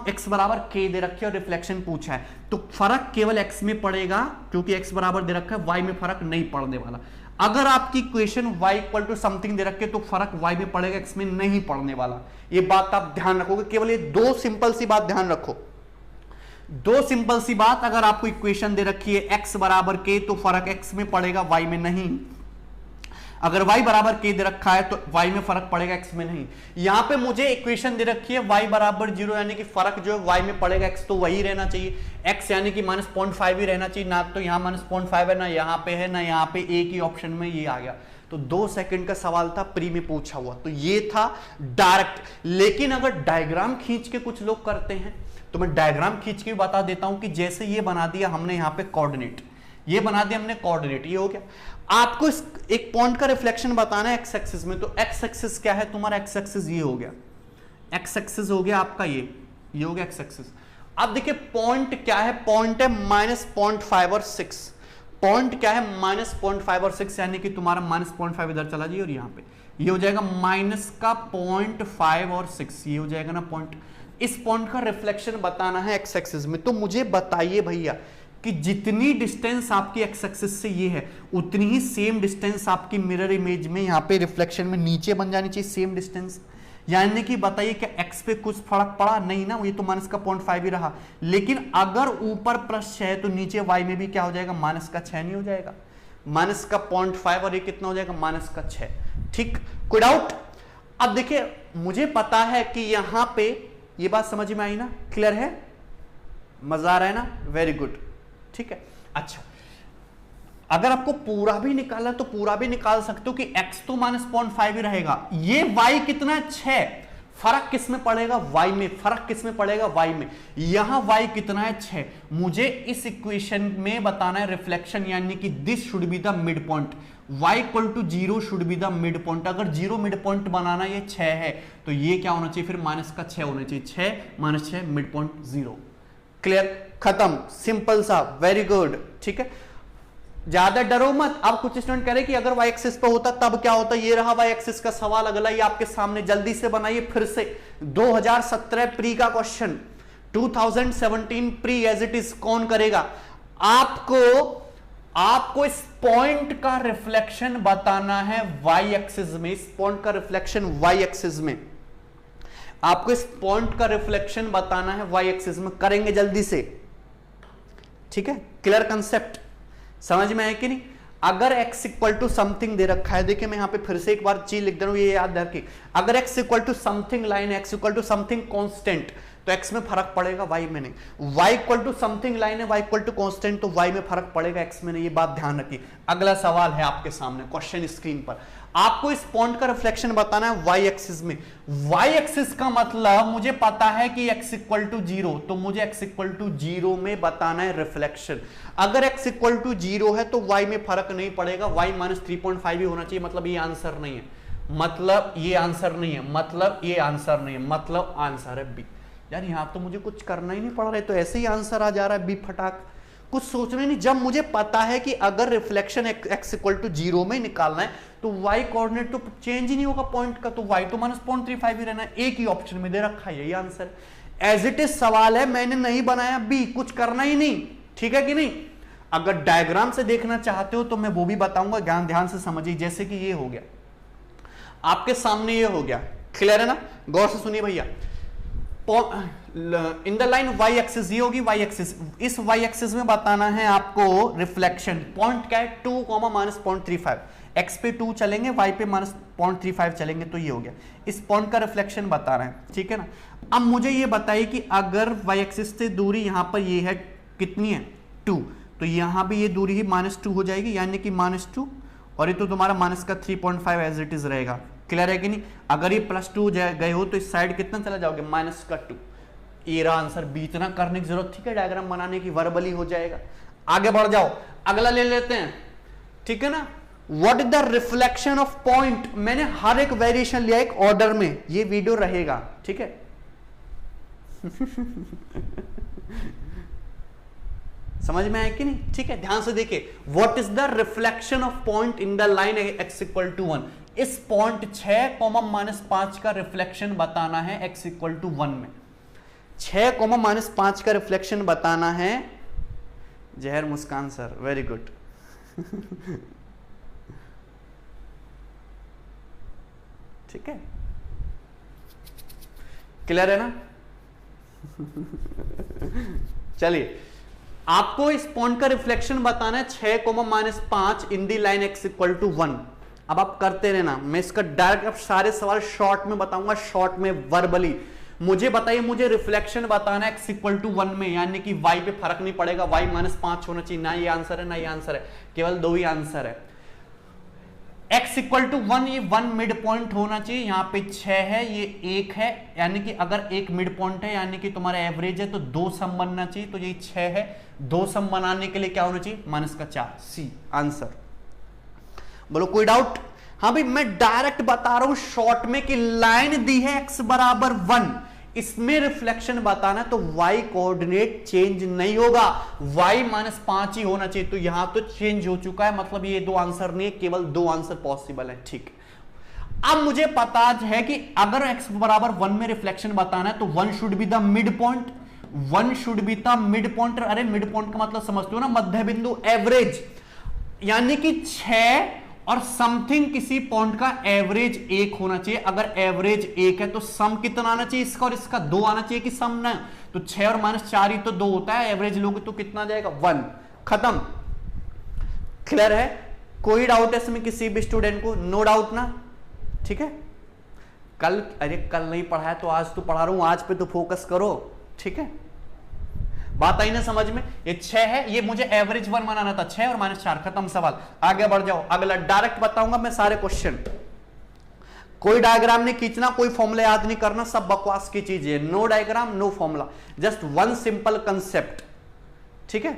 x बराबर k दे रखी है और रिफ्लेक्शन पूछा है तो फर्क केवल x में पड़ेगा, क्योंकि x बराबर दे रखा है, y में फर्क नहीं पड़ने वाला। अगर आपकी equation y equal to something दे रखी है तो फर्क y में पड़ेगा, x में नहीं पड़ने वाला। ये बात आप ध्यान रखोगे, केवल ये दो सिंपल सी बात ध्यान रखो, दो सिंपल सी बात। अगर आपको इक्वेशन दे रखी है x बराबर k तो फर्क x में पड़ेगा, y में नहीं। अगर y बराबर k दे रखा है तो y में फर्क पड़ेगा, x में नहीं। यहां पे मुझे इक्वेशन दे रखी है y बराबर 0, यानी कि फर्क जो है y में पड़ेगा, x तो वही रहना चाहिए, x यानी कि -0.5 ही रहना चाहिए। ना तो यहां -0.5 है, ना यहां पे है, ना यहां पे, एक ही ऑप्शन में ये आ गया। तो 2 सेकंड का सवाल था, प्री में पूछा हुआ, तो ये था डायरेक्ट। लेकिन अगर डायग्राम खींच के कुछ लोग करते हैं तो मैं डायग्राम खींच के भी बता देता हूं कि जैसे ये बना दिया हमने यहां पे कोऑर्डिनेट, ये बना दिया हमने कोऑर्डिनेट, ये हो गया। आपको इस एक पॉइंट का रिफ्लेक्शन बताना है एक्स एक्सिस में, तो एक्स एक्सिस क्या है तुम्हारा? एक्स एक्सिस ये हो गया, एक्स एक्सिस हो गया आपका ये हो गया एक्स एक्सिस। अब देखिए पॉइंट क्या है, पॉइंट है -0.5 और 6। पॉइंट क्या है? -0.5 और 6, यानी कि तुम्हारा -0.5 इधर चला जाइए और यहाँ पे ये हो जाएगा -0.5 और 6, ये हो जाएगा ना पॉइंट। इस पॉइंट का रिफ्लेक्शन बताना है एक्स एक्सिस में। तो मुझे बताइए भैया कि जितनी डिस्टेंस आपकी एक्स एक्सिस से ये है उतनी ही सेम डिस्टेंस आपकी मिरर इमेज में यहाँ पे रिफ्लेक्शन में नीचे बन जानी चाहिए, सेम डिस्टेंस। यानी कि बताइए क्या एक्स पे कुछ फर्क पड़ा? नहीं ना, ये तो -0.5 ही रहा। लेकिन अगर ऊपर +6 है तो नीचे वाई में भी क्या हो जाएगा? -6 नहीं हो जाएगा? -0.5 और ये कितना हो जाएगा? -6। ठीक, कोई डाउट? अब देखिए मुझे पता है कि यहां पे ये बात समझ में आई ना, क्लियर है, मजा आ रहा है ना, वेरी गुड, ठीक है। अच्छा, अगर आपको पूरा भी निकालना तो पूरा भी निकाल सकते हो कि x तो -0.5 ही रहेगा, ये y कितना है? 6। फर्क किस में पड़ेगा? y में। फर्क किस में पड़ेगा? y में। यहां y कितना है? 6। मुझे इस इक्वेशन में बताना है रिफ्लेक्शन, यानी कि this should be the mid point, y equal to 0 should be the mid point. अगर 0 मिड पॉइंट बनाना ये 6 है तो ये क्या होना चाहिए? फिर -6 होना चाहिए। 6 - 6 मिड पॉइंट 0। क्लियर, खत्म, सिंपल सा, वेरी गुड, ठीक है। ज्यादा डरो मत। अब कुछ स्टूडेंट कह रहे कि अगर y एक्सिस पे होता तब क्या होता? ये रहा y एक्सिस का सवाल, अगला ही आपके सामने, जल्दी से बनाइए फिर से। 2017 प्री का question, 2017 pre as it is कौन करेगा? आपको इस पॉइंट का रिफ्लेक्शन बताना है y एक्सिस में। इस पॉइंट का रिफ्लेक्शन y एक्सिस में, आपको इस पॉइंट का रिफ्लेक्शन बताना है y एक्सिस में। करेंगे जल्दी से, ठीक है। क्लियर कंसेप्ट, समझ में है कि नहीं? अगर x इक्वल टू समथिंग दे रखा है, देखिए मैं यहां पे फिर से एक बार चीज लिख दे रहा हूं, ये याद रखिए। अगर x equal to something line है, x equal to something constant, तो x में फर्क पड़ेगा, y में नहीं। y equal to something line है, y इक्वल टू कांस्टेंट, तो y में फर्क पड़ेगा, x में नहीं। ये बात ध्यान रखिए। अगला सवाल है आपके सामने, क्वेश्चन स्क्रीन पर। आपको इस पॉइंट का रिफ्लेक्शन बताना है y एक्सिस में। y एक्सिस का मतलब मुझे पता है कि x इक्वल टू 0, तो मुझे x इक्वल टू 0 में बताना है रिफ्लेक्शन। अगर x इक्वल टू 0 है तो y में फर्क नहीं पड़ेगा, y -3.5 ही होना चाहिए। मतलब ये आंसर नहीं है, मतलब ये आंसर नहीं है, मतलब ये आंसर नहीं है, मतलब आंसर है बी। यार यहां तो मुझे कुछ करना ही नहीं पड़ रहा है, तो ऐसे ही आंसर आ जा रहा है बी फटाक, कुछ सोचना नहीं। जब मुझे पता है कि अगर रिफ्लेक्शन x इक्वल टू 0 में निकालना है तो y कोऑर्डिनेट तो चेंज ही नहीं होगा पॉइंट का, तो y तो -0.35 ही रहना है। एक ही ऑप्शन में दे रखा है, यही आंसर एज इट इज सवाल है, मैंने नहीं बनाया बी, कुछ करना ही नहीं, ठीक है कि नहीं। अगर डायग्राम से देखना चाहते हो तो मैं वो भी बताऊंगा, ध्यान से समझिए। जैसे कि ये हो गया आपके सामने, ये हो गया, क्लियर है ना? गौर से सुनिए भैया। इन द लाइन y एक्सिस, ये होगी y एक्सिस। इस y एक्सिस में बताना है आपको रिफ्लेक्शन। पॉइंट क्या है? 2, -0.35। x पे 2 चलेंगे, y पे -0.35 चलेंगे, तो ये हो गया। इस पॉइंट का रिफ्लेक्शन बता रहे हैं, ठीक है ना। अब मुझे ये बताइए कि अगर y एक्सिस से दूरी यहां पर ये है, कितनी है? 2, तो यहां भी ये दूरी ही -2 हो जाएगी, यानी कि -2, और ये तो तुम्हारा -3.5 एज इट इज रहेगा। क्लियर है कि नहीं? अगर ये +2 गए हो तो इस साइड कितना चला जाओगे? -2। ये रहा आंसर बी। इतना करने की जरूरत थी क्या डायग्राम बनाने की? वर्बली हो जाएगा। आगे बढ़ जाओ, अगला ले लेते हैं। ठीक है ना। What is the reflection of point, मैंने हर एक वेरिएशन लिया एक ऑर्डर में, ये वीडियो रहेगा, ठीक है। समझ में आया कि नहीं, ठीक है। ध्यान से देखिए, what is the reflection of point in the line x equal to 1, इस पॉइंट 6,-5 का रिफ्लेक्शन बताना है x इक्वल टू 1 में। 6,-5 का रिफ्लेक्शन बताना है। जहर मुस्कान सर, वेरी गुड। ठीक है, क्लियर है ना। चलिए, आपको इस पॉइंट का रिफ्लेक्शन बताना है 6,-5 इन दी लाइन x इक्वल टू 1। अब आप करते रहना, मैं इसका डायरेक्ट अब सारे सवाल शॉर्ट में बताऊंगा, शॉर्ट में वर्बली। मुझे बताइए, मुझे रिफ्लेक्शन बताना है x इक्वल टू 1 में, यानी कि y पे फर्क नहीं पड़ेगा, y-5 होना चाहिए। ना ये आंसर है ना ये आंसर है, केवल दो ही आंसर है। x इक्वल टू 1, ये 1 मिड पॉइंट होना चाहिए, यहाँ पे 6 है, ये 1 है, यानी कि अगर एक मिड पॉइंट है यानी कि तुम्हारा एवरेज है तो 2 सम बनना चाहिए, तो ये 6 है। 2 सम बनाने के लिए क्या होना चाहिए, -4, सी आंसर। बोलो कोई डाउट। हाँ भाई, मैं डायरेक्ट बता रहा हूं शॉर्ट में कि लाइन दी है x बराबर 1, इसमें रिफ्लेक्शन बताना है तो y कोऑर्डिनेट चेंज नहीं होगा, y-5 ही होना चाहिए। तो यहां तो चेंज हो चुका है, मतलब ये दो आंसर नहीं है, केवल दो आंसर पॉसिबल है, ठीक। अब मुझे पता है कि अगर x बराबर 1 में रिफ्लेक्शन बताना है तो 1 should be the mid point, 1 should be the mid point. अरे मिड पॉइंट का मतलब समझते हो ना, मध्य बिंदु, एवरेज, यानी कि 6 और समथिंग किसी पॉइंट का एवरेज 1 होना चाहिए। अगर एवरेज 1 है तो सम कितना आना चाहिए, इसका और इसका 2 आना चाहिए कि सम ना, तो 6 और -4 ही तो 2 होता है, एवरेज लोगे तो कितना आ जाएगा, 1। खत्म, क्लियर है। कोई डाउट है इसमें किसी भी स्टूडेंट को? नो डाउट ना, ठीक है। कल, अरे कल नहीं पढ़ाया तो आज तो पढ़ा रहा हूं, आज पे तो फोकस करो, ठीक है। बात आई ना समझ में। ये 6 है, ये मुझे एवरेज 1 बनाना था, 6 और -4, खत्म सवाल। आगे बढ़ जाओ, अगला डायरेक्ट बताऊंगा मैं सारे क्वेश्चन, कोई डायग्राम नहीं खींचना, कोई फॉर्मूला याद नहीं करना, सब बकवास की चीज है। No diagram no formula, just one simple concept, ठीक है।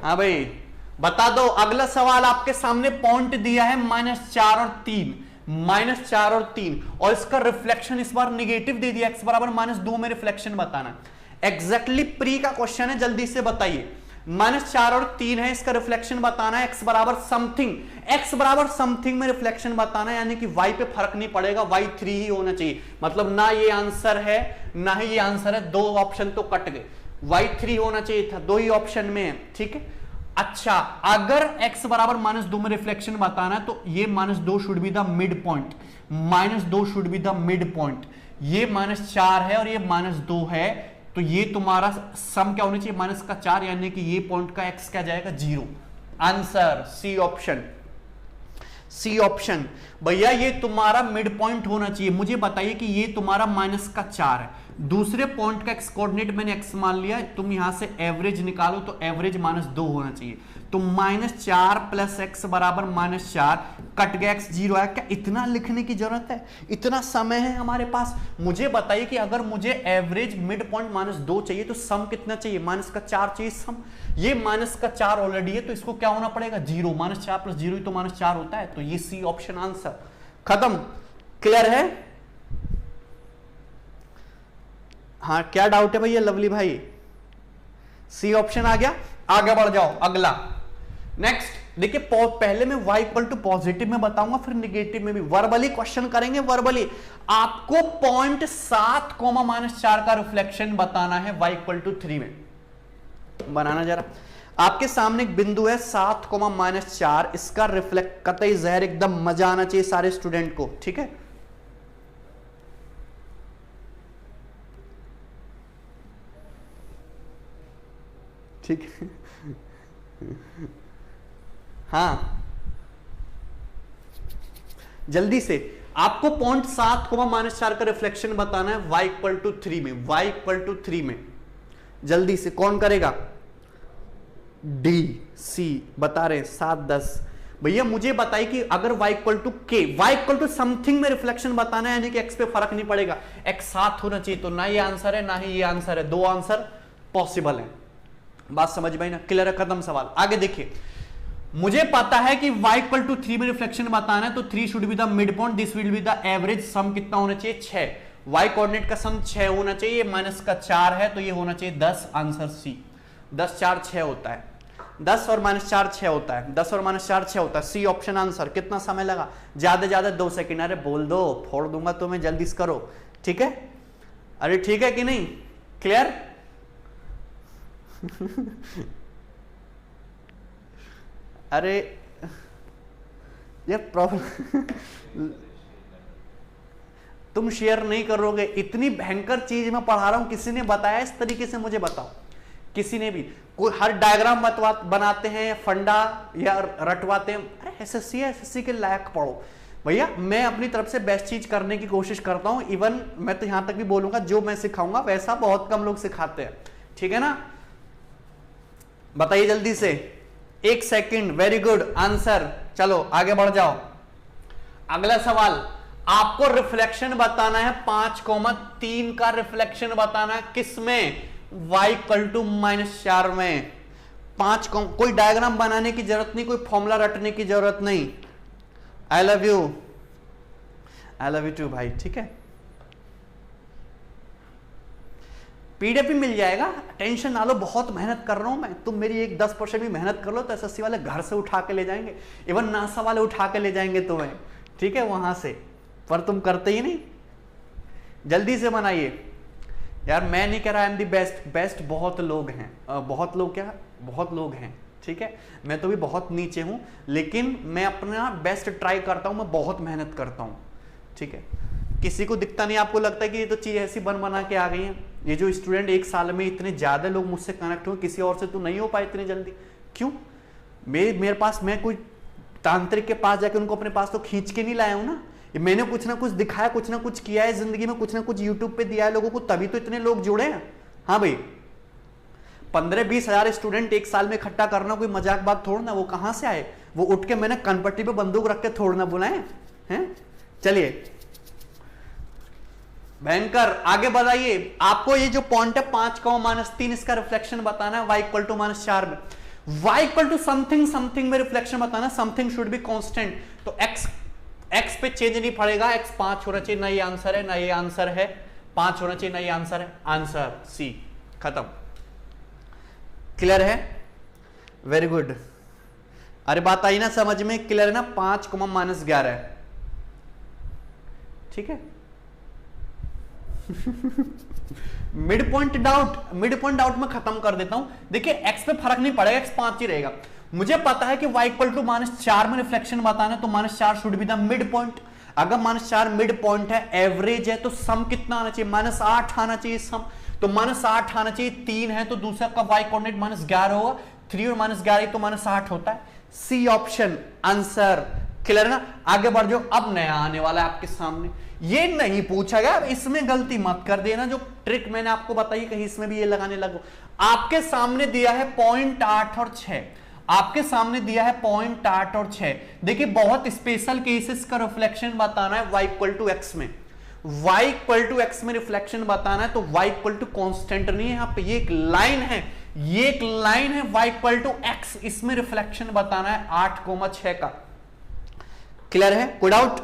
हाँ भाई बता दो, अगला सवाल आपके सामने पॉइंट दिया है -4 और 3, -4 और 3, और इसका रिफ्लेक्शन इस बार निगेटिव दे दिया, x बराबर -2 में रिफ्लेक्शन बताना। एग्जैक्टली प्री का क्वेश्चन है, जल्दी से बताइए। -4 और 3 है, इसका रिफ्लेक्शन बताना है, x बराबर समथिंग, x बराबर समथिंग में रिफ्लेक्शन बताना है, यानी कि y पे फर्क नहीं पड़ेगा, y3 ही होना चाहिए। मतलब ना ये आंसर है ना ही ये आंसर है, दो ऑप्शन तो कट गए, y3 होना चाहिए था, दो ही ऑप्शन में है, ठीक है। अच्छा, अगर x बराबर -2 में रिफ्लेक्शन बताना है तो ये -2 should be the mid point, -2 should be the mid point. ये -4 है और ये -2 है, तो ये तुम्हारा सम क्या होना चाहिए, -4, यानी कि ये पॉइंट का x क्या जाएगा, 0। Answer C option, C option. भैया ये तुम्हारा मिड पॉइंट होना चाहिए। मुझे बताइए कि ये तुम्हारा -4 है, दूसरे पॉइंट का x कोऑर्डिनेट मैंने x मान लिया, तुम यहां से एवरेज निकालो तो एवरेज -2 होना चाहिए। तो -4 + x बराबर -4, कट गया x 0 आया। क्या इतना लिखने की जरूरत है, इतना समय है हमारे पास। मुझे बताइए कि अगर मुझे एवरेज मिड पॉइंट -2 चाहिए तो सम कितना चाहिए, -4 चाहिए सम। ये -4 ऑलरेडी है तो इसको क्या होना पड़ेगा, 0। -4 + 0 ही तो -4 होता है, तो ये सी ऑप्शन आंसर। खत्म, क्लियर है। हाँ क्या डाउट है भैया लवली भाई, सी ऑप्शन आ गया। आगे बढ़ जाओ, अगला नेक्स्ट देखिए। पहले मैं y इक्वल टू पॉजिटिव में बताऊंगा, फिर निगेटिव में भी वर्बली क्वेश्चन करेंगे। वर्बली आपको पॉइंट 7, -4 का रिफ्लेक्शन बताना है y इक्वल टू 3 में। बनाना जरा, आपके सामने एक बिंदु है 7, -4, इसका रिफ्लेक्ट, कतई जहर एकदम मजा आना चाहिए सारे स्टूडेंट को, ठीक है। ठीक है, हाँ जल्दी से, आपको पॉइंट 7, -4 का रिफ्लेक्शन बताना है y इक्वल टू 3 में, y इक्वल टू 3 में। जल्दी से कौन करेगा, D C बता रहे हैं 7 10। भैया मुझे बताइए कि अगर y equal to k, y equal to something में रिफ्लेक्शन बताना है, यानी कि x पे फर्क नहीं पड़ेगा, x 7 होना चाहिए। तो ना ये आंसर है ना ही ये आंसर है, दो आंसर पॉसिबल है। बात समझ में ना, क्लियर है, खत्म सवाल। आगे देखिए, मुझे पता है कि y इक्वल टू 3 में रिफ्लेक्शन बताना है, तो 3 should be the mid point, this will be the average. Sum कितना होना चाहिए? 6। y कोऑर्डिनेट का सम 6 होना चाहिए, माइनस का 4 है तो ये होना चाहिए 10। Answer C. 10 4 6 होता है, 10 और माइनस 4 6 होता है, 10 और माइनस 4 6 होता है। C option answer. कितना समय लगा? ज्यादा ज्यादा 2 सेकंड। अरे बोल दो, फोड़ दूंगा तुम्हें, जल्दी से करो। ठीक है? अरे ठीक है कि नहीं? क्लियर? अरे ये प्रॉब्लम तुम शेयर नहीं करोगे। इतनी भयंकर चीज मैं पढ़ा रहा हूं, किसी ने बताया इस तरीके से? मुझे बताओ, किसी ने भी? कोई हर डायग्राम बनाते हैं, फंडा या रटवाते हैं। अरे एसएससी है, एसएससी के लायक पढ़ो भैया। मैं अपनी तरफ से बेस्ट चीज करने की कोशिश करता हूं। इवन मैं तो यहां तक भी बोलूंगा, जो मैं सिखाऊंगा वैसा बहुत कम लोग सिखाते हैं। ठीक है ना? बताइए जल्दी से। 1 सेकंड। Very good answer. चलो आगे बढ़ जाओ। अगला सवाल, आपको रिफ्लेक्शन बताना है 5,3 का रिफ्लेक्शन बताना है। किसमें? y इक्वल टू -4 में। 5 कोई डायग्राम बनाने की जरूरत नहीं, कोई फॉर्मूला रटने की जरूरत नहीं। I love you, I love you too भाई। ठीक है? पीडीएफ मिल जाएगा, टेंशन ना लो। बहुत मेहनत कर रहा हूं मैं। तुम मेरी 10% भी मेहनत कर लो तो एसएससी वाले घर से उठा के ले जाएंगे, इवन नासा वाले उठा के ले जाएंगे तुम्हें। ठीक है? वहां से। पर तुम करते ही नहीं। जल्दी से बनाइए यार। मैं नहीं कह रहा I am the best, best बहुत लोग हैं। बहुत लोग क्या, बहुत लोग हैं। ठीक है? मैं तो भी बहुत नीचे हूं, लेकिन मैं अपना बेस्ट ट्राई करता हूं। मैं बहुत मेहनत करता हूं। ठीक है? किसी को दिखता नहीं, आपको लगता है कि ये तो चीज ऐसी बना के आ गई है। ये जो स्टूडेंट 1 साल में इतने ज्यादा लोग मुझसे कनेक्ट हुए, किसी और से तो नहीं हो पाए इतने जल्दी। क्यों? मेरे पास, मैं कोई तांत्रिक के पास जाके उनको अपने पास तो खींच के नहीं लाया हूं ना। मैंने कुछ ना कुछ दिखाया, कुछ ना कुछ किया है जिंदगी में, कुछ ना कुछ यूट्यूब पे दिया है लोगों को, तभी तो इतने लोग जुड़े हैं। हाँ भाई, 15-20 हजार स्टूडेंट 1 साल में इकट्ठा करना कोई मजाक बात थोड़ा ना। वो कहां से आए? वो उठ के मैंने कनपट्टी पे बंदूक रख के थोड़ा ना बुलाए हैं। चलिए भयंकर, आगे बढ़ाइए। आपको ये जो पॉइंट है 5,-3, इसका रिफ्लेक्शन बताना है y इक्वल टू -4 में। y equal to something something में रिफ्लेक्शन बताना। समथिंग शुड बी कांस्टेंट, तो x पे चेंज नहीं पड़ेगा। x 5 होना चाहिए, ना ये आंसर है ना ये आंसर है। 5 होना चाहिए, ना ये आंसर है। Answer C. खत्म। क्लियर है? Very good. अरे बात आई ना समझ में? क्लियर है ना? 5,-11 है। ठीक है? मिड पॉइंट डाउट में खत्म कर देता हूं। देखिए x पे फर्क नहीं पड़ेगा, x 5 ही रहेगा। मुझे पता है कि y इक्वल टू -4 में रिफ्लेक्शन बताना है, तो -4 should be the mid point. अगर -4 मिड पॉइंट है, एवरेज है, तो सम कितना आना चाहिए? -8 आना चाहिए सम। तो -8 आना चाहिए। 3 है तो दूसरा का y कोऑर्डिनेट -11 होगा। 3 और -11 तो -8 होता है। C option answer. क्लियर ना? आगे बढ़ जाओ। अब नया आने वाला है आपके सामने। ये नहीं पूछा गया, इसमें गलती मत कर देना। जो ट्रिक मैंने आपको बताई कहीं इसमें भी ये लगाने लगो। आपके सामने दिया है 0.8 और 6। आपके सामने दिया है 0.8 और 6। देखिए बहुत स्पेशल केसेस का रिफ्लेक्शन बताना है y इक्वल टू x में। y इक्वल टू x में रिफ्लेक्शन बताना है, तो y इक्वल टू कॉन्स्टेंट नहीं है यहाँ पे, ये एक लाइन है, ये एक लाइन है y इक्वल टू x। इसमें रिफ्लेक्शन बताना है 8,6 का। क्लियर है? कोई डाउट?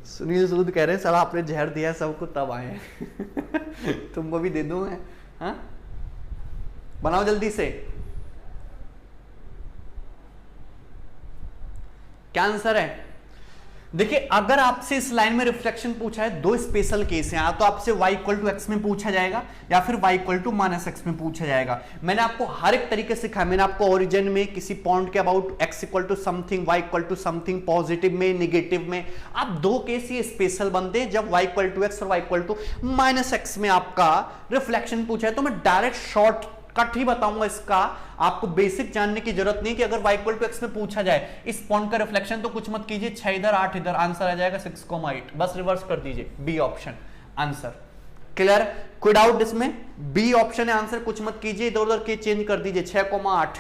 सुनील सूद कह रहे हैं सर आपने जहर दिया सबको तब आए। तुमको भी दे दूं मैं? हाँ, बनाओ जल्दी से। क्या आंसर है? देखिए अगर आपसे इस लाइन में रिफ्लेक्शन पूछा है, 2 स्पेशल केस हैं। या तो आपसे y इक्वल टू x में पूछा जाएगा या फिर y इक्वल टू -x में पूछा जाएगा। मैंने आपको हर एक तरीके से सिखाया। मैंने आपको ओरिजिन में किसी पॉइंट के about x equal to something, y equal to something, positive में, नेगेटिव में। आप 2 केस ये स्पेशल बनते हैं जब y इक्वल टू x और y इक्वल टू -x में आपका रिफ्लेक्शन पूछा है। तो मैं डायरेक्ट शॉर्ट कट ही बताऊंगा इसका। आपको बेसिक जानने की जरूरत नहीं कि अगर y इक्वल टू x में पूछा जाए इस पॉइंट का रिफ्लेक्शन, तो कुछ मत कीजिए, 6 इधर 8 इधर, आंसर आ जाएगा 6,8। बस रिवर्स कर दीजिए, बी ऑप्शन आंसर। क्लियर? कोई डाउट इसमें? बी ऑप्शन है आंसर, कुछ मत कीजिए, इधर उधर के चेंज कर दीजिए, 6,8।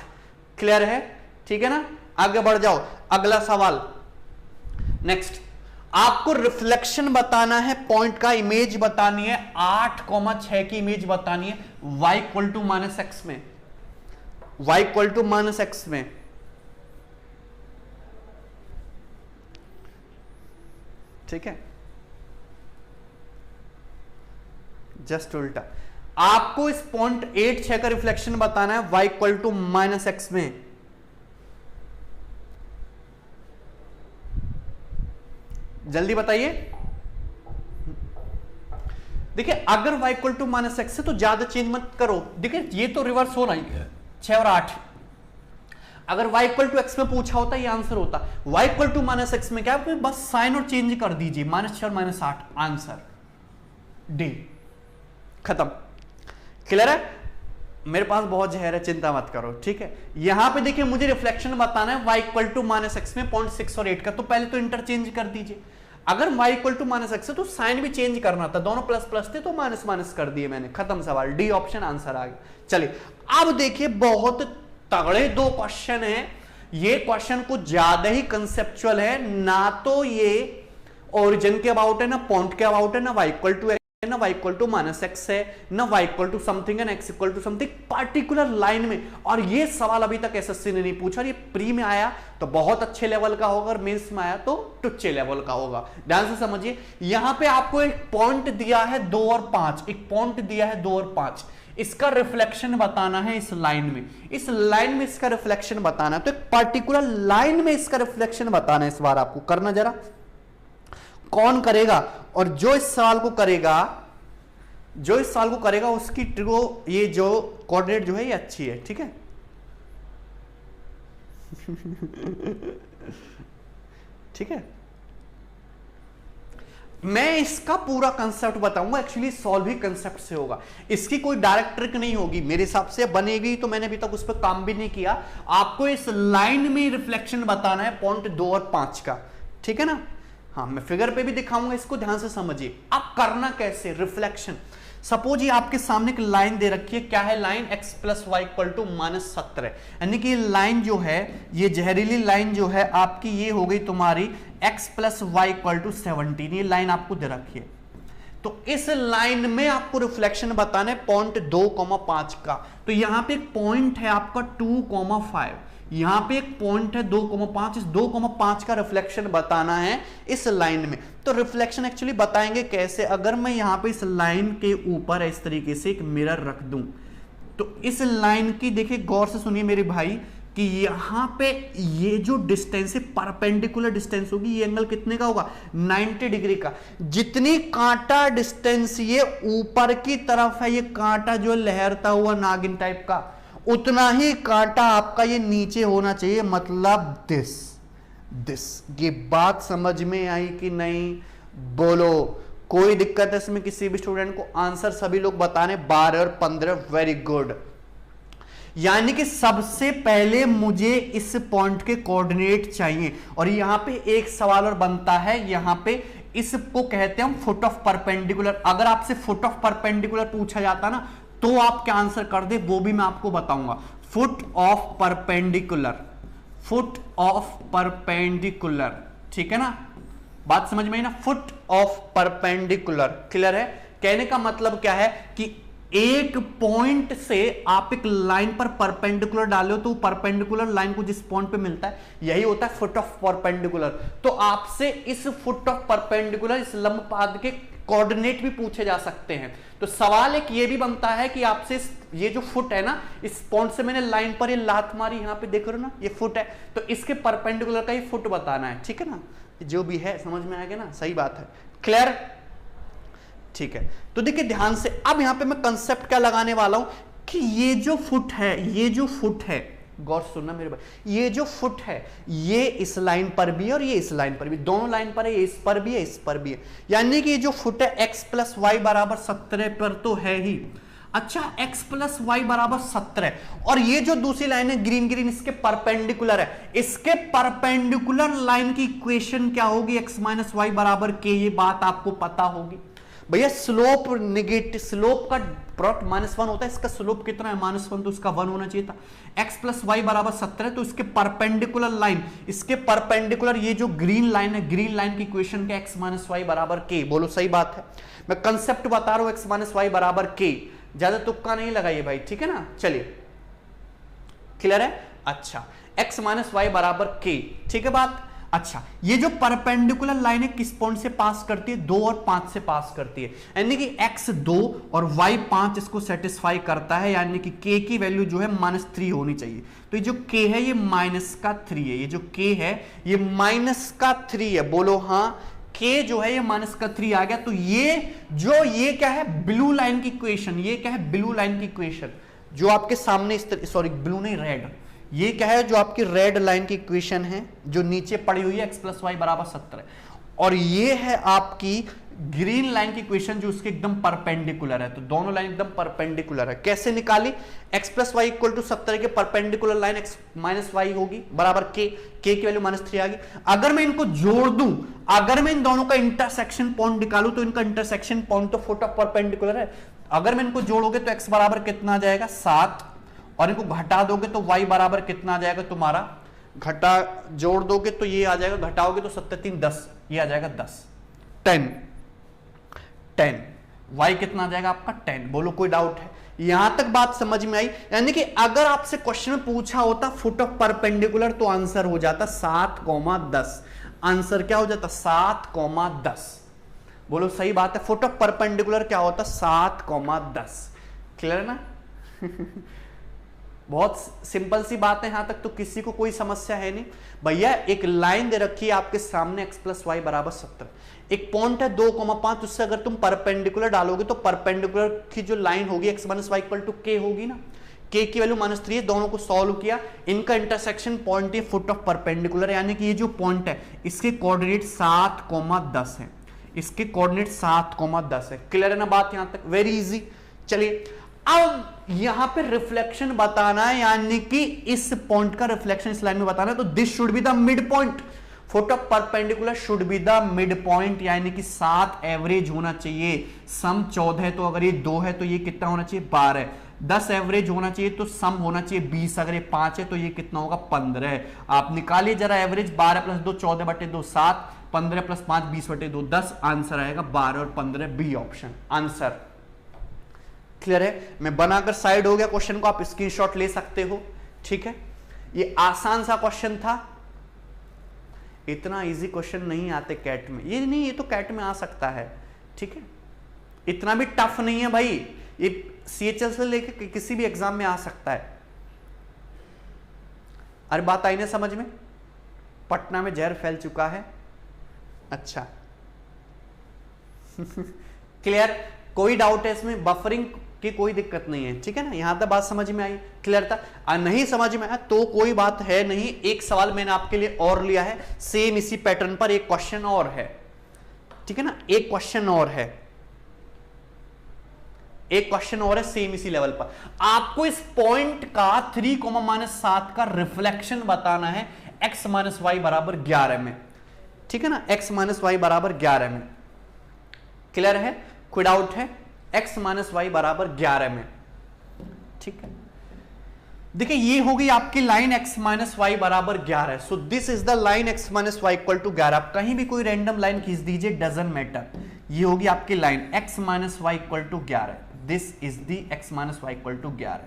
क्लियर है? ठीक है ना? आगे बढ़ जाओ। अगला सवाल नेक्स्ट। आपको रिफ्लेक्शन बताना है, पॉइंट का इमेज बतानी है, 8,6 की इमेज बतानी है y इक्वल टू -x में। y equal to minus x में, ठीक है, जस्ट उल्टा। आपको इस पॉइंट 8 का रिफ्लेक्शन बताना है y equal to minus x में। जल्दी बताइए। देखिए अगर y equal to minus x है तो ज्यादा चेंज मत करो। देखिए ये तो रिवर्स हो रही है 6 और 8। अगर y इक्वल टू एक्स में पूछा होता ये आंसर होता। y equal to minus x में क्या है, बस साइन और चेंज कर दीजिए, -6 और -8, आंसर डी, खत्म। क्लियर है? मेरे पास बहुत जहर है, चिंता मत करो, ठीक है। यहां पे देखिए मुझे रिफ्लेक्शन बताना है y equal to minus x में 0.6 और 8 का, तो पहले तो इंटरचेंज कर दीजिए। अगर y equal to minus x है तो साइन भी चेंज करना था, दोनों प्लस प्लस थे तो माइनस माइनस कर दिए मैंने, खत्म सवाल, डी ऑप्शन आंसर आ गया। चलिए अब देखिए बहुत तगड़े 2 क्वेश्चन हैं। ये क्वेश्चन कुछ ज्यादा ही कंसेप्चुअल है, ना तो ये ओरिजिन के अबाउट है, ना पॉइंट के अबाउट है, ना y इक्वल टू ना y equal to minus x है, ना y equal to something and x equal to something particular line में। और ये सवाल अभी तक एसएससी ने नहीं पूछा, और ये प्री में आया तो बहुत अच्छे लेवल का होगा, और मेंस में आया तो टुच्चे लेवल का होगा। ध्यान से समझिए, यहां पे आपको एक पॉइंट दिया है 2 और 5, एक पॉइंट दिया है 2 और 5, इसका रिफ्लेक्शन बताना है इस लाइन में, इस लाइन में इसका रिफ्लेक्शन बताना है, तो एक पर्टिकुलर लाइन में इसका रिफ्लेक्शन बताना है। इस बार आपको करना, जरा कौन करेगा, और जो इस सवाल को करेगा उसकी ये जो कोऑर्डिनेट जो है ये अच्छी है, ठीक है। ठीक है, मैं इसका पूरा कंसेप्ट बताऊंगा, एक्चुअली सॉल्व ही कंसेप्ट से होगा, इसकी कोई डायरेक्ट ट्रिक नहीं होगी मेरे हिसाब से, बनेगी तो मैंने अभी तक उस पर काम भी नहीं किया। आपको इस लाइन में रिफ्लेक्शन बताना है पॉइंट 2 और 5 का, ठीक है ना। हाँ मैं फिगर पे भी दिखाऊंगा, इसको ध्यान से समझिए। अब करना कैसे रिफ्लेक्शन, सपोज ये आपके सामने एक लाइन दे रखी है, क्या है line, x plus y equal to -17, यानी कि लाइन जो है, ये जहरीली लाइन जो है आपकी, ये हो गई तुम्हारी x plus y equal to 17, ये लाइन आपको दे रखी है। तो इस लाइन में आपको रिफ्लेक्शन बताना है पॉइंट 2,5 का। तो यहां पे एक पॉइंट है आपका 2,5, यहां पे एक पॉइंट है 2,5, इस 2,5 का रिफ्लेक्शन बताना है इस लाइन में। तो रिफ्लेक्शन एक्चुअली बताएंगे कैसे, अगर मैं यहां पे इस लाइन के ऊपर इस तरीके से एक मिरर रख दूं, तो इस लाइन की देखिए गौर से सुनिए मेरे भाई, कि यहां पे ये जो डिस्टेंस है परपेंडिकुलर डिस्टेंस होगी, ये एंगल कितने का होगा, 90 डिग्री का। जितनी कांटा डिस्टेंस ये ऊपर की तरफ है, ये कांटा जो लहरता हुआ नागिन टाइप का, उतना ही कांटा आपका ये नीचे होना चाहिए, मतलब दिस। ये बात समझ में आई कि नहीं, बोलो। कोई दिक्कत है इसमें किसी भी स्टूडेंट को? आंसर सभी लोग बता रहे 12 और 15, वेरी गुड। यानी कि सबसे पहले मुझे इस पॉइंट के कोऑर्डिनेट चाहिए, और यहां पे एक सवाल और बनता है, यहां पे इसको कहते हैं हम फुट ऑफ परपेंडिकुलर। अगर आपसे फुट ऑफ परपेंडिकुलर पूछा जाता ना, तो आप क्या आंसर कर दे वो भी मैं आपको बताऊंगा। Foot of perpendicular, foot of perpendicular, ठीक है ना, बात समझ में आई ना, फुट ऑफ परपेंडिकुलर। क्लियर है? कहने का मतलब क्या है कि एक पॉइंट से आप एक लाइन पर परपेंडिकुलर डाले हो, तो परपेंडिकुलर लाइन को जिस पॉइंट पे मिलता है यही होता है फुट ऑफ परपेंडिकुलर। तो आपसे इस फुट ऑफ परपेंडिकुलर, इस लंब पाद के कोऑर्डिनेट भी पूछे जा सकते हैं। तो सवाल एक ये भी बनता है कि आपसे ये जो फुट है ना, इस पॉइंट से मैंने लाइन पर ये लात मारी, यहां पे देख रहे हो ना, ये फुट है, तो इसके परपेंडिकुलर का ही फुट बताना है, ठीक है ना। जो भी है समझ में आ गया ना, सही बात है, क्लियर, ठीक है। तो देखिए ध्यान से, अब यहां पे मैं कंसेप्ट क्या लगाने वाला हूं कि ये जो फुट है, ये जो फुट है, गौर सुनना मेरे भाई, ये जो फुट है ये इस लाइन पर भी है और ये इस लाइन पर भी, दोनों लाइन पर है, ये इस पर भी है, इस पर भी है। यानी कि ये जो फुट है x प्लस वाई बराबर 17 पर तो है ही। अच्छा, x प्लस वाई बराबर 17, और ये जो दूसरी लाइन है ग्रीन ग्रीन, इसके परपेंडिकुलर है, इसके परपेंडिकुलर लाइन की इक्वेशन क्या होगी, x माइनस वाई बराबर k, ये बात आपको पता होगी भैया। स्लोप नेगेटिव, स्लोप का प्रोडक्ट -1 होता है, इसका स्लोप कितना है, -1, तो इसका 1 होना चाहिए था। x प्लस वाई बराबर 17, तो इसके परपेंडिकुलर लाइन, इसके परपेंडिकुलर ये जो ग्रीन लाइन है, ग्रीन लाइन की इक्वेशन के x माइनस वाई बराबर k, बोलो सही बात है। मैं कंसेप्ट बता रहा हूं, x माइनस वाई बराबर k, ज्यादा तुक्का नहीं लगाइए भाई, ठीक है ना। चलिए क्लियर है? अच्छा, x माइनस वाई बराबर k, ठीक है बात। अच्छा, ये जो परपेंडिकुलर लाइन है किस पॉइंट से पास करती है? 2 और 5 से पास करती है, यानी कि x 2 और y 5 इसको सेटिस्फाई करता है, यानी कि k की वैल्यू जो है -3 होनी चाहिए। तो ये जो k है ये -3 है, ये जो k है ये -3 है, बोलो हाँ। k जो है ये -3 आ गया। तो ये क्या है? ब्लू लाइन की इक्वेशन, ये क्या है? ब्लू लाइन की इक्वेशन जो आपके सामने सॉरी ब्लू नहीं, रेड, ये क्या है? जो आपकी रेड लाइन की इक्वेशन है जो नीचे पड़ी हुई है x प्लस वाई बराबर 17, और ये है आपकी ग्रीन लाइन की इक्वेशन जो उसके एकदम परपेंडिकुलर है। तो दोनों लाइन एकदम परपेंडिकुलर है। कैसे निकाली? x plus y equal to 17 के perpendicular line x minus y होगी बराबर k की वैल्यू -3 आ गई। अगर मैं इनको जोड़ दूं, अगर मैं इन दोनों का इंटरसेक्शन पॉइंट निकालूं तो इनका इंटरसेक्शन पॉइंट तो फुट ऑफ परपेंडिकुलर है। अगर मैं इनको जोड़ोगे तो x बराबर कितना आ जाएगा? 7, और इनको घटा दोगे तो y बराबर कितना आ जाएगा तुम्हारा? जोड़ दोगे तो ये आ जाएगा, घटाओगे तो 7 3 10, ये आ जाएगा 10, 10 y कितना आ जाएगा आपका? 10। बोलो कोई डाउट है? यहां तक बात समझ में आई? यानी कि अगर आपसे क्वेश्चन में पूछा होता फुट ऑफ परपेंडिकुलर तो आंसर हो जाता 7,10। आंसर क्या हो जाता? 7,10। बोलो सही बात है। फुट ऑफ परपेंडिकुलर क्या होता? 7,10। क्लियर ना? बहुत सिंपल सी बात है, यहां तक तो किसी को कोई समस्या है नहीं। भैया एक लाइन दे रखी है आपके सामने x प्लस वाई बराबर 17, एक पॉइंट है 2,5, उससे अगर तुम परपेंडिकुलर डालोगे तो परपेंडिकुलर की जो लाइन होगी x minus Y equal to k होगी ना। k की वैल्यू -3 है, दोनों को सॉल्व किया, इनका इंटरसेक्शन पॉइंट है फुट ऑफ परपेंडिकुलर, यानी कि ये जो पॉइंट है इसके कोऑर्डिनेट 7,10 है, इसके कोऑर्डिनेट 7,10 है। क्लियर है ना बात? यहां तक वेरी इजी। चलिए अब यहां पे रिफ्लेक्शन बताना है, यानी कि इस पॉइंट का रिफ्लेक्शन इस लाइन में बताना है। तो this should be the mid point, foot of perpendicular should be the mid point, यानी कि 7 एवरेज होना चाहिए। सम 14 है तो अगर ये 2 है तो ये कितना होना चाहिए? 12। 10 एवरेज होना चाहिए तो सम होना चाहिए 20, अगर ये 5 है तो ये कितना होगा? 15। आप निकालिए जरा एवरेज, 12 + 2 14/2 7, 15 + 5 20/2 10। आंसर आएगा 12 और 15, बी ऑप्शन आंसर। क्लियर है? मैं बनाकर साइड हो गया क्वेश्चन को, आप स्क्रीनशॉट ले सकते हो। ठीक है, ये आसान सा क्वेश्चन था, इतना इजी क्वेश्चन नहीं आते कैट में। ये नहीं, ये तो कैट में आ सकता है। ठीक है, इतना भी टफ नहीं है भाई, ये CHL से लेके किसी भी एग्जाम में आ सकता है। अरे बात आई ना समझ में? पटना में जहर फैल चुका है। अच्छा क्लियर? कोई डाउट है इसमें? बफरिंग की कोई दिक्कत नहीं है। ठीक है ना? यहां तक बात समझ में आई? क्लियर था? नहीं समझ में आया तो कोई बात है नहीं। एक सवाल मैंने आपके लिए और लिया है, सेम इसी पैटर्न पर एक क्वेश्चन और है। ठीक है ना? एक क्वेश्चन और है, एक क्वेश्चन और है सेम इसी लेवल पर। आपको इस पॉइंट का 3,-7 का रिफ्लेक्शन बताना है x माइनस वाई बराबर 11 में। ठीक है ना? x माइनस वाई बराबर 11 में। क्लियर है? कोई डाउट है? x माइनस वाई बराबर 11 में। ठीक है, देखिए ये होगी आपकी लाइन x माइनस वाई बराबर 11। So this is the line x minus Y equal to 11। आप कहीं भी कोई रैंडम लाइन खींच दीजिए, डजंट मैटर। ये होगी आपकी line x minus Y equal to 11। This is the x minus Y equal to 11।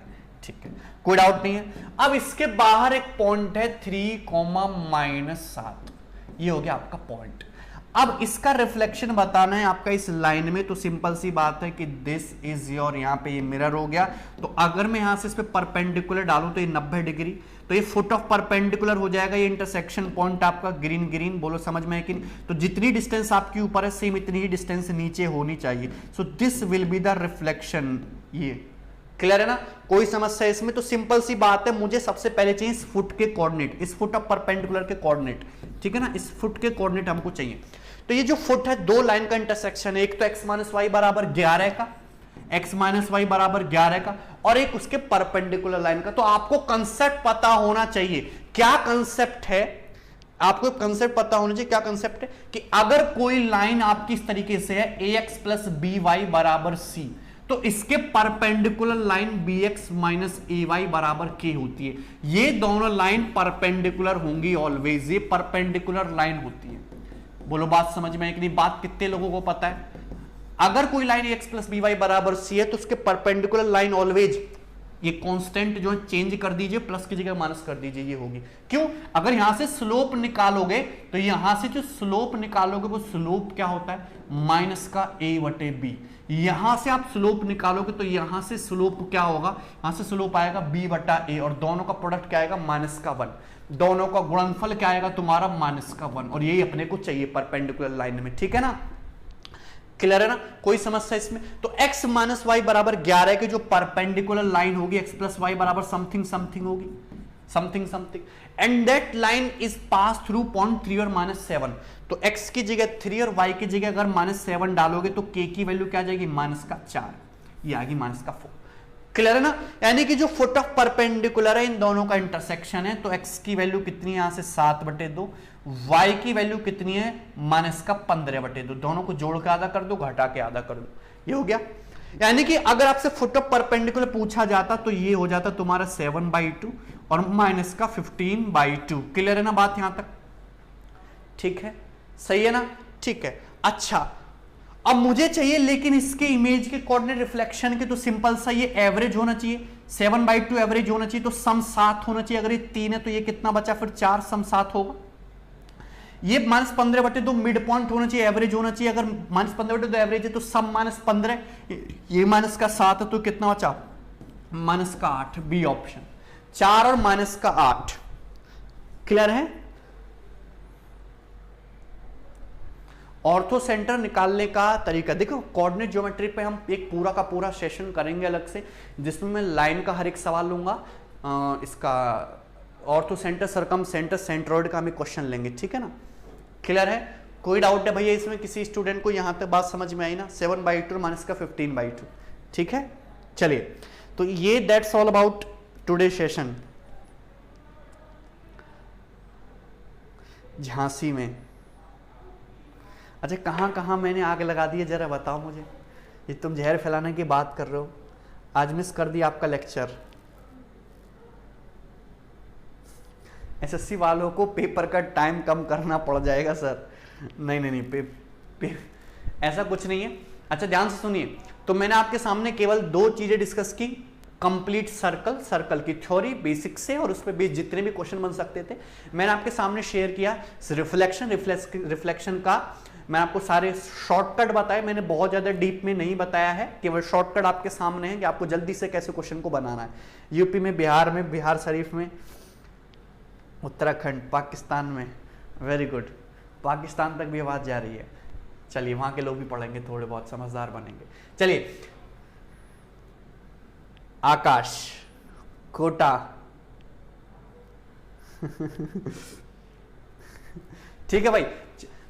ठीक है, कोई डाउट नहीं है। अब इसके बाहर एक पॉइंट है 3,-7, ये हो गया आपका पॉइंट। अब इसका रिफ्लेक्शन बताना है आपका इस लाइन में, तो सिंपल सी बात है कि दिस इज योर, यहां पे ये मिरर हो गया। तो अगर मैं यहां से इस पे परपेंडिकुलर डालूं तो ये 90 डिग्री, तो ये फुट ऑफ परपेंडिकुलर हो जाएगा। ये इंटरसेक्शन पॉइंट आपका ग्रीन ग्रीन, बोलो समझ में है कि नहीं? तो जितनी डिस्टेंस आपके ऊपर है सेम इतनी ही डिस्टेंस नीचे होनी चाहिए। So this will be the reflection. ये क्लियर है ना? कोई समस्या है इसमें? तो सिंपल सी बात है, मुझे सबसे पहले चाहिए इस फुट के कोऑर्डिनेट, इस फुट ऑफ परपेंडिकुलर के कोऑर्डिनेट। ठीक है ना? इस फुट के कोऑर्डिनेट हमको चाहिए। तो ये जो फुट है, दो लाइन का इंटरसेक्शन है, एक तो x माइनस वाई बराबर 11 का, x माइनस वाई बराबर 11 का, और एक उसके परपेंडिकुलर लाइन का। तो आपको कंसेप्ट पता होना चाहिए। क्या कंसेप्ट है? आपको कंसेप्ट पता होना चाहिए। क्या कंसेप्ट है? कि अगर कोई लाइन आपकी इस तरीके से है ax प्लस बी वाई बराबर c, तो इसके परपेंडिकुलर लाइन bx माइनस ए वाई बराबर k होती है। ये दोनों लाइन परपेंडिकुलर होंगी ऑलवेज, ये परपेंडिकुलर लाइन होती है। बोलो बात समझ में है कि नहीं? बात कितने लोगों को पता है? अगर कोई line x plus B Y बराबर c है तो उसके परपेंडिकुलर लाइन ऑलवेज ये कांस्टेंट जो है चेंज कर दीजिए, प्लस की जगह माइनस कर दीजिए, ये होगी। क्यों? अगर यहां से स्लोप निकालोगे तो यहां से जो स्लोप निकालोगे वो स्लोप क्या होता है, माइनस का a बटे b। यहां से आप स्लोप निकालोगे तो यहां से स्लोप क्या होगा, यहां से स्लोप आएगा b बटा a, और दोनों का प्रोडक्ट क्या आएगा, माइनस का 1। दोनों का गुणनफल क्या आएगा तुम्हारा, माइनस का 1, और यही अपने को चाहिए परपेंडिकुलर लाइन में, ठीक है ना। क्लियर है ना, कोई समस्या इसमें? तो x माइनस वाई बराबर 11 की जो परपेंडिकुलर लाइन होगी x प्लस वाई बराबर समथिंग समथिंग होगी, something something, and that line is pass through point 3 और -7। तो x की जगह 3 और y की जगह अगर -7 डालोगे तो k की वैल्यू क्या आ जाएगी, -4, ये आ गई -4। क्लियर है ना, यानी कि जो फुट ऑफ परपेंडिकुलर है इन दोनों का इंटरसेक्शन है, तो x की वैल्यू कितनी है यहां से 7/2, y की वैल्यू कितनी है, -15/2। दोनों को जोड़ के आधा कर दो, घटा के आधा कर दो, ये हो गया। यानी कि अगर आपसे फुट ऑफ परपेंडिकुलर पूछा जाता तो ये हो जाता तुम्हारा 7/2 और -15/2। क्लियर है ना बात यहां तक, ठीक है, सही है ना, ठीक है। अच्छा, अब मुझे चाहिए लेकिन इसके इमेज के कोऑर्डिनेट रिफ्लेक्शन के, तो सिंपल सा ये एवरेज होना चाहिए, 7/2 एवरेज होना चाहिए, तो सम 7 होना चाहिए। अगर ये 3 है तो ये कितना बचा, फिर 4 सम 7 होगा। ये -15/2 मिड पॉइंट होना चाहिए, एवरेज होना चाहिए। अगर -15/2 एवरेज है तो सम -15, ये -7 है तो कितना बचा, -8, बी ऑप्शन, 4 और -8। क्लियर है। ऑर्थो सेंटर निकालने का तरीका देखो, कोऑर्डिनेट ज्योमेट्री पे हम एक पूरा का पूरा सेशन करेंगे अलग से, जिसमें मैं लाइन का हर एक सवाल लूंगा, इसका ऑर्थो सेंटर, सरकम सेंटर, सेंट्रोइड का हम क्वेश्चन लेंगे, ठीक है ना। क्लियर है, कोई डाउट है भैया इसमें किसी स्टूडेंट को? यहां तक बात समझ में आई ना, 7/2 माइनस का 15/2, ठीक है। चलिए, तो ये that's all about today session. Jhansi में, अच्छा कहाँ कहाँ मैंने आग लगा दी है जरा बताओ मुझे, ये तुम जहर फैलाने की बात कर रहे हो। आज मिस कर दिया आपका लेक्चर। एसएससी वालों को पेपर का टाइम कम करना पड़ जाएगा सर। नहीं नहीं नहीं, ऐसा कुछ नहीं है। अच्छा ध्यान से सुनिए, तो मैंने आपके सामने केवल 2 चीजें डिस्कस की, कंप्लीट सर्कल, सर्कल की थ्योरी बेसिक से, और उस पर बेस्ड जितने भी क्वेश्चन बन सकते थे मैंने आपके सामने शेयर किया। रिफ्लेक्शन का मैंने आपको सारे शॉर्टकट बताए, मैंने बहुत ज्यादा डीप में नहीं बताया है, केवल शॉर्टकट आपके सामने है कि आपको जल्दी से कैसे क्वेश्चन को बनाना है। यूपी में, बिहार शरीफ में, उत्तराखंड, पाकिस्तान में, वेरी गुड, पाकिस्तान तक भी आवाज जा रही है। चलिए वहां के लोग भी पढ़ेंगे, थोड़े बहुत समझदार बनेंगे। चलिए, आकाश, कोटा ठीक है भाई।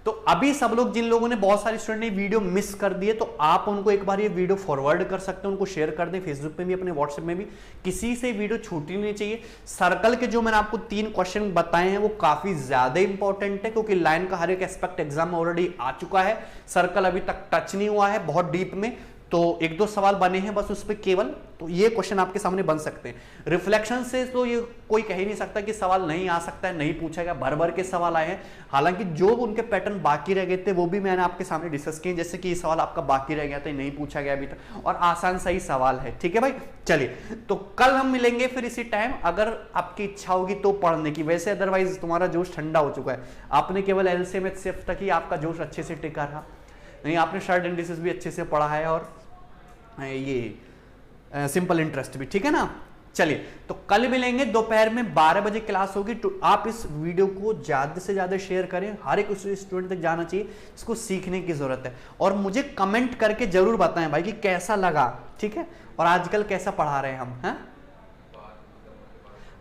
तो अभी सब लोग, जिन लोगों ने, बहुत सारे स्टूडेंट ने वीडियो मिस कर दिए, तो आप उनको एक बार ये वीडियो फॉरवर्ड कर सकते हैं, उनको शेयर कर दें, फेसबुक पे भी, अपने व्हाट्सएप में भी। किसी से वीडियो छूटनी नहीं चाहिए। सर्कल के जो मैंने आपको 3 क्वेश्चन बताए हैं वो काफी ज्यादा इंपॉर्टेंट है, क्योंकि लाइन का हर एक एस्पेक्ट एग्जाम में ऑलरेडी आ चुका है, सर्कल अभी तक टच नहीं हुआ है बहुत डीप में, तो 1-2 सवाल बने हैं बस उस पर केवल, तो ये क्वेश्चन आपके सामने बन सकते हैं। रिफ्लेक्शन से तो ये कोई कह ही नहीं सकता कि सवाल नहीं आ सकता है, नहीं पूछा गया, भर भर के सवाल आए हैं। हालांकि जो उनके पैटर्न बाकी रह गए थे वो भी मैंने आपके सामने डिस्कस किए, जैसे कि ये सवाल आपका बाकी रह गया था, नहीं पूछा गया अभी तक, और आसान सही सवाल है, ठीक है भाई। चलिए, तो कल हम मिलेंगे फिर इसी टाइम, अगर आपकी इच्छा होगी तो पढ़ने की। वैसे अदरवाइज तुम्हारा जोश ठंडा हो चुका है, आपने केवल एलसीएम एचसीएफ तक ही आपका जोश अच्छे से टिका रहा, नहीं आपने शॉर्ट इंडिसेस भी अच्छे से पढ़ा है, और ये सिंपल इंटरेस्ट भी, ठीक है ना। चलिए, तो कल मिलेंगे दोपहर में 12 बजे क्लास होगी। तो आप इस वीडियो को ज्यादा से ज्यादा शेयर करें, हर एक स्टूडेंट तक जाना चाहिए, इसको सीखने की जरूरत है। और मुझे कमेंट करके जरूर बताएं भाई कि कैसा लगा, ठीक है, और आजकल कैसा पढ़ा रहे हैं हम, हैं।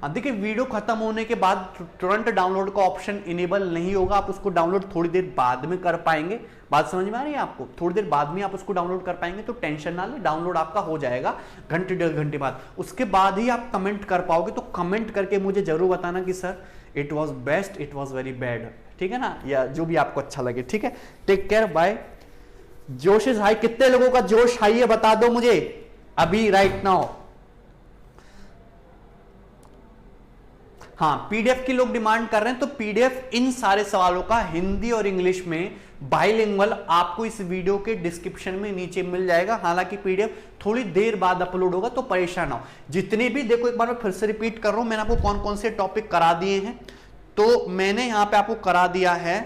देखिए, वीडियो खत्म होने के बाद तुरंत डाउनलोड का ऑप्शन इनेबल नहीं होगा, आप उसको डाउनलोड थोड़ी देर बाद में कर पाएंगे। बात समझ में आ रही है आपको? थोड़ी देर बाद में आप उसको डाउनलोड कर पाएंगे, तो टेंशन ना ले, डाउनलोड आपका हो जाएगा घंटे 1.5 घंटे बाद। उसके बाद ही आप कमेंट कर पाओगे, तो कमेंट करके मुझे जरूर बताना कि sir it was best, it was very bad, ठीक है ना, या जो भी आपको अच्छा लगे, ठीक है। Take care, bye. जोश इज हाई, कितने लोगों का जोश हाई है बता दो मुझे अभी, राइट नाउ। हाँ, पीडीएफ की लोग डिमांड कर रहे हैं, तो पीडीएफ इन सारे सवालों का हिंदी और इंग्लिश में बाइलिंगुअल आपको इस वीडियो के डिस्क्रिप्शन में नीचे मिल जाएगा। हालांकि पीडीएफ थोड़ी देर बाद अपलोड होगा, तो परेशान ना हो। जितने भी, देखो एक बार मैं फिर से रिपीट कर रहा हूं, मैंने आपको कौन कौन से टॉपिक करा दिए हैं। तो मैंने यहां पे आपको करा दिया है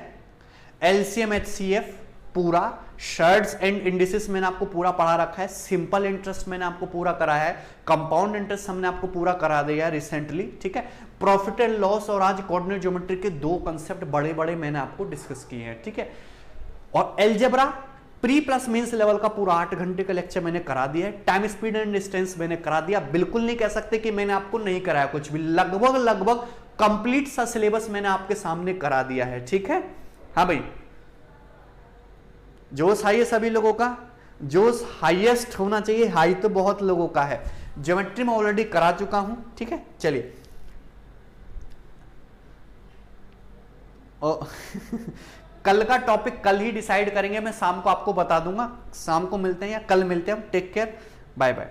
एलसीएम एचसीएफ पूरा, शर्ट्स एंड इंडिसेस मैंने आपको पूरा पढ़ा रखा है, सिंपल इंटरेस्ट मैंने आपको पूरा करा है, कंपाउंड इंटरेस्ट हमने आपको पूरा करा दिया है रिसेंटली, ठीक है। प्रॉफिट एंड लॉस और आज कोऑर्डिनेट ज्योमेट्री के दो कंसेप्ट बड़े बड़े मैंने आपको डिस्कस किए हैं, ठीक है। और algebra pre plus means level का पूरा 8 घंटे का लेक्चर मैंने करा दिया है। टाइम स्पीड एंड डिस्टेंस मैंने करा दिया, बिल्कुल नहीं कह सकते कि मैंने आपको नहीं कराया कुछ भी, लगभग कंप्लीट सा सिलेबस मैंने आपके सामने करा दिया है, ठीक है। हाँ भाई, जोश हाई है सभी लोगों का, जोश हाईएस्ट होना चाहिए, हाई तो बहुत लोगों का है। ज्योमेट्री में ऑलरेडी करा चुका हूं, ठीक है। चलिए कल का टॉपिक कल ही डिसाइड करेंगे, मैं शाम को आपको बता दूंगा, शाम को मिलते हैं या कल मिलते हैं हम। Take care, bye bye.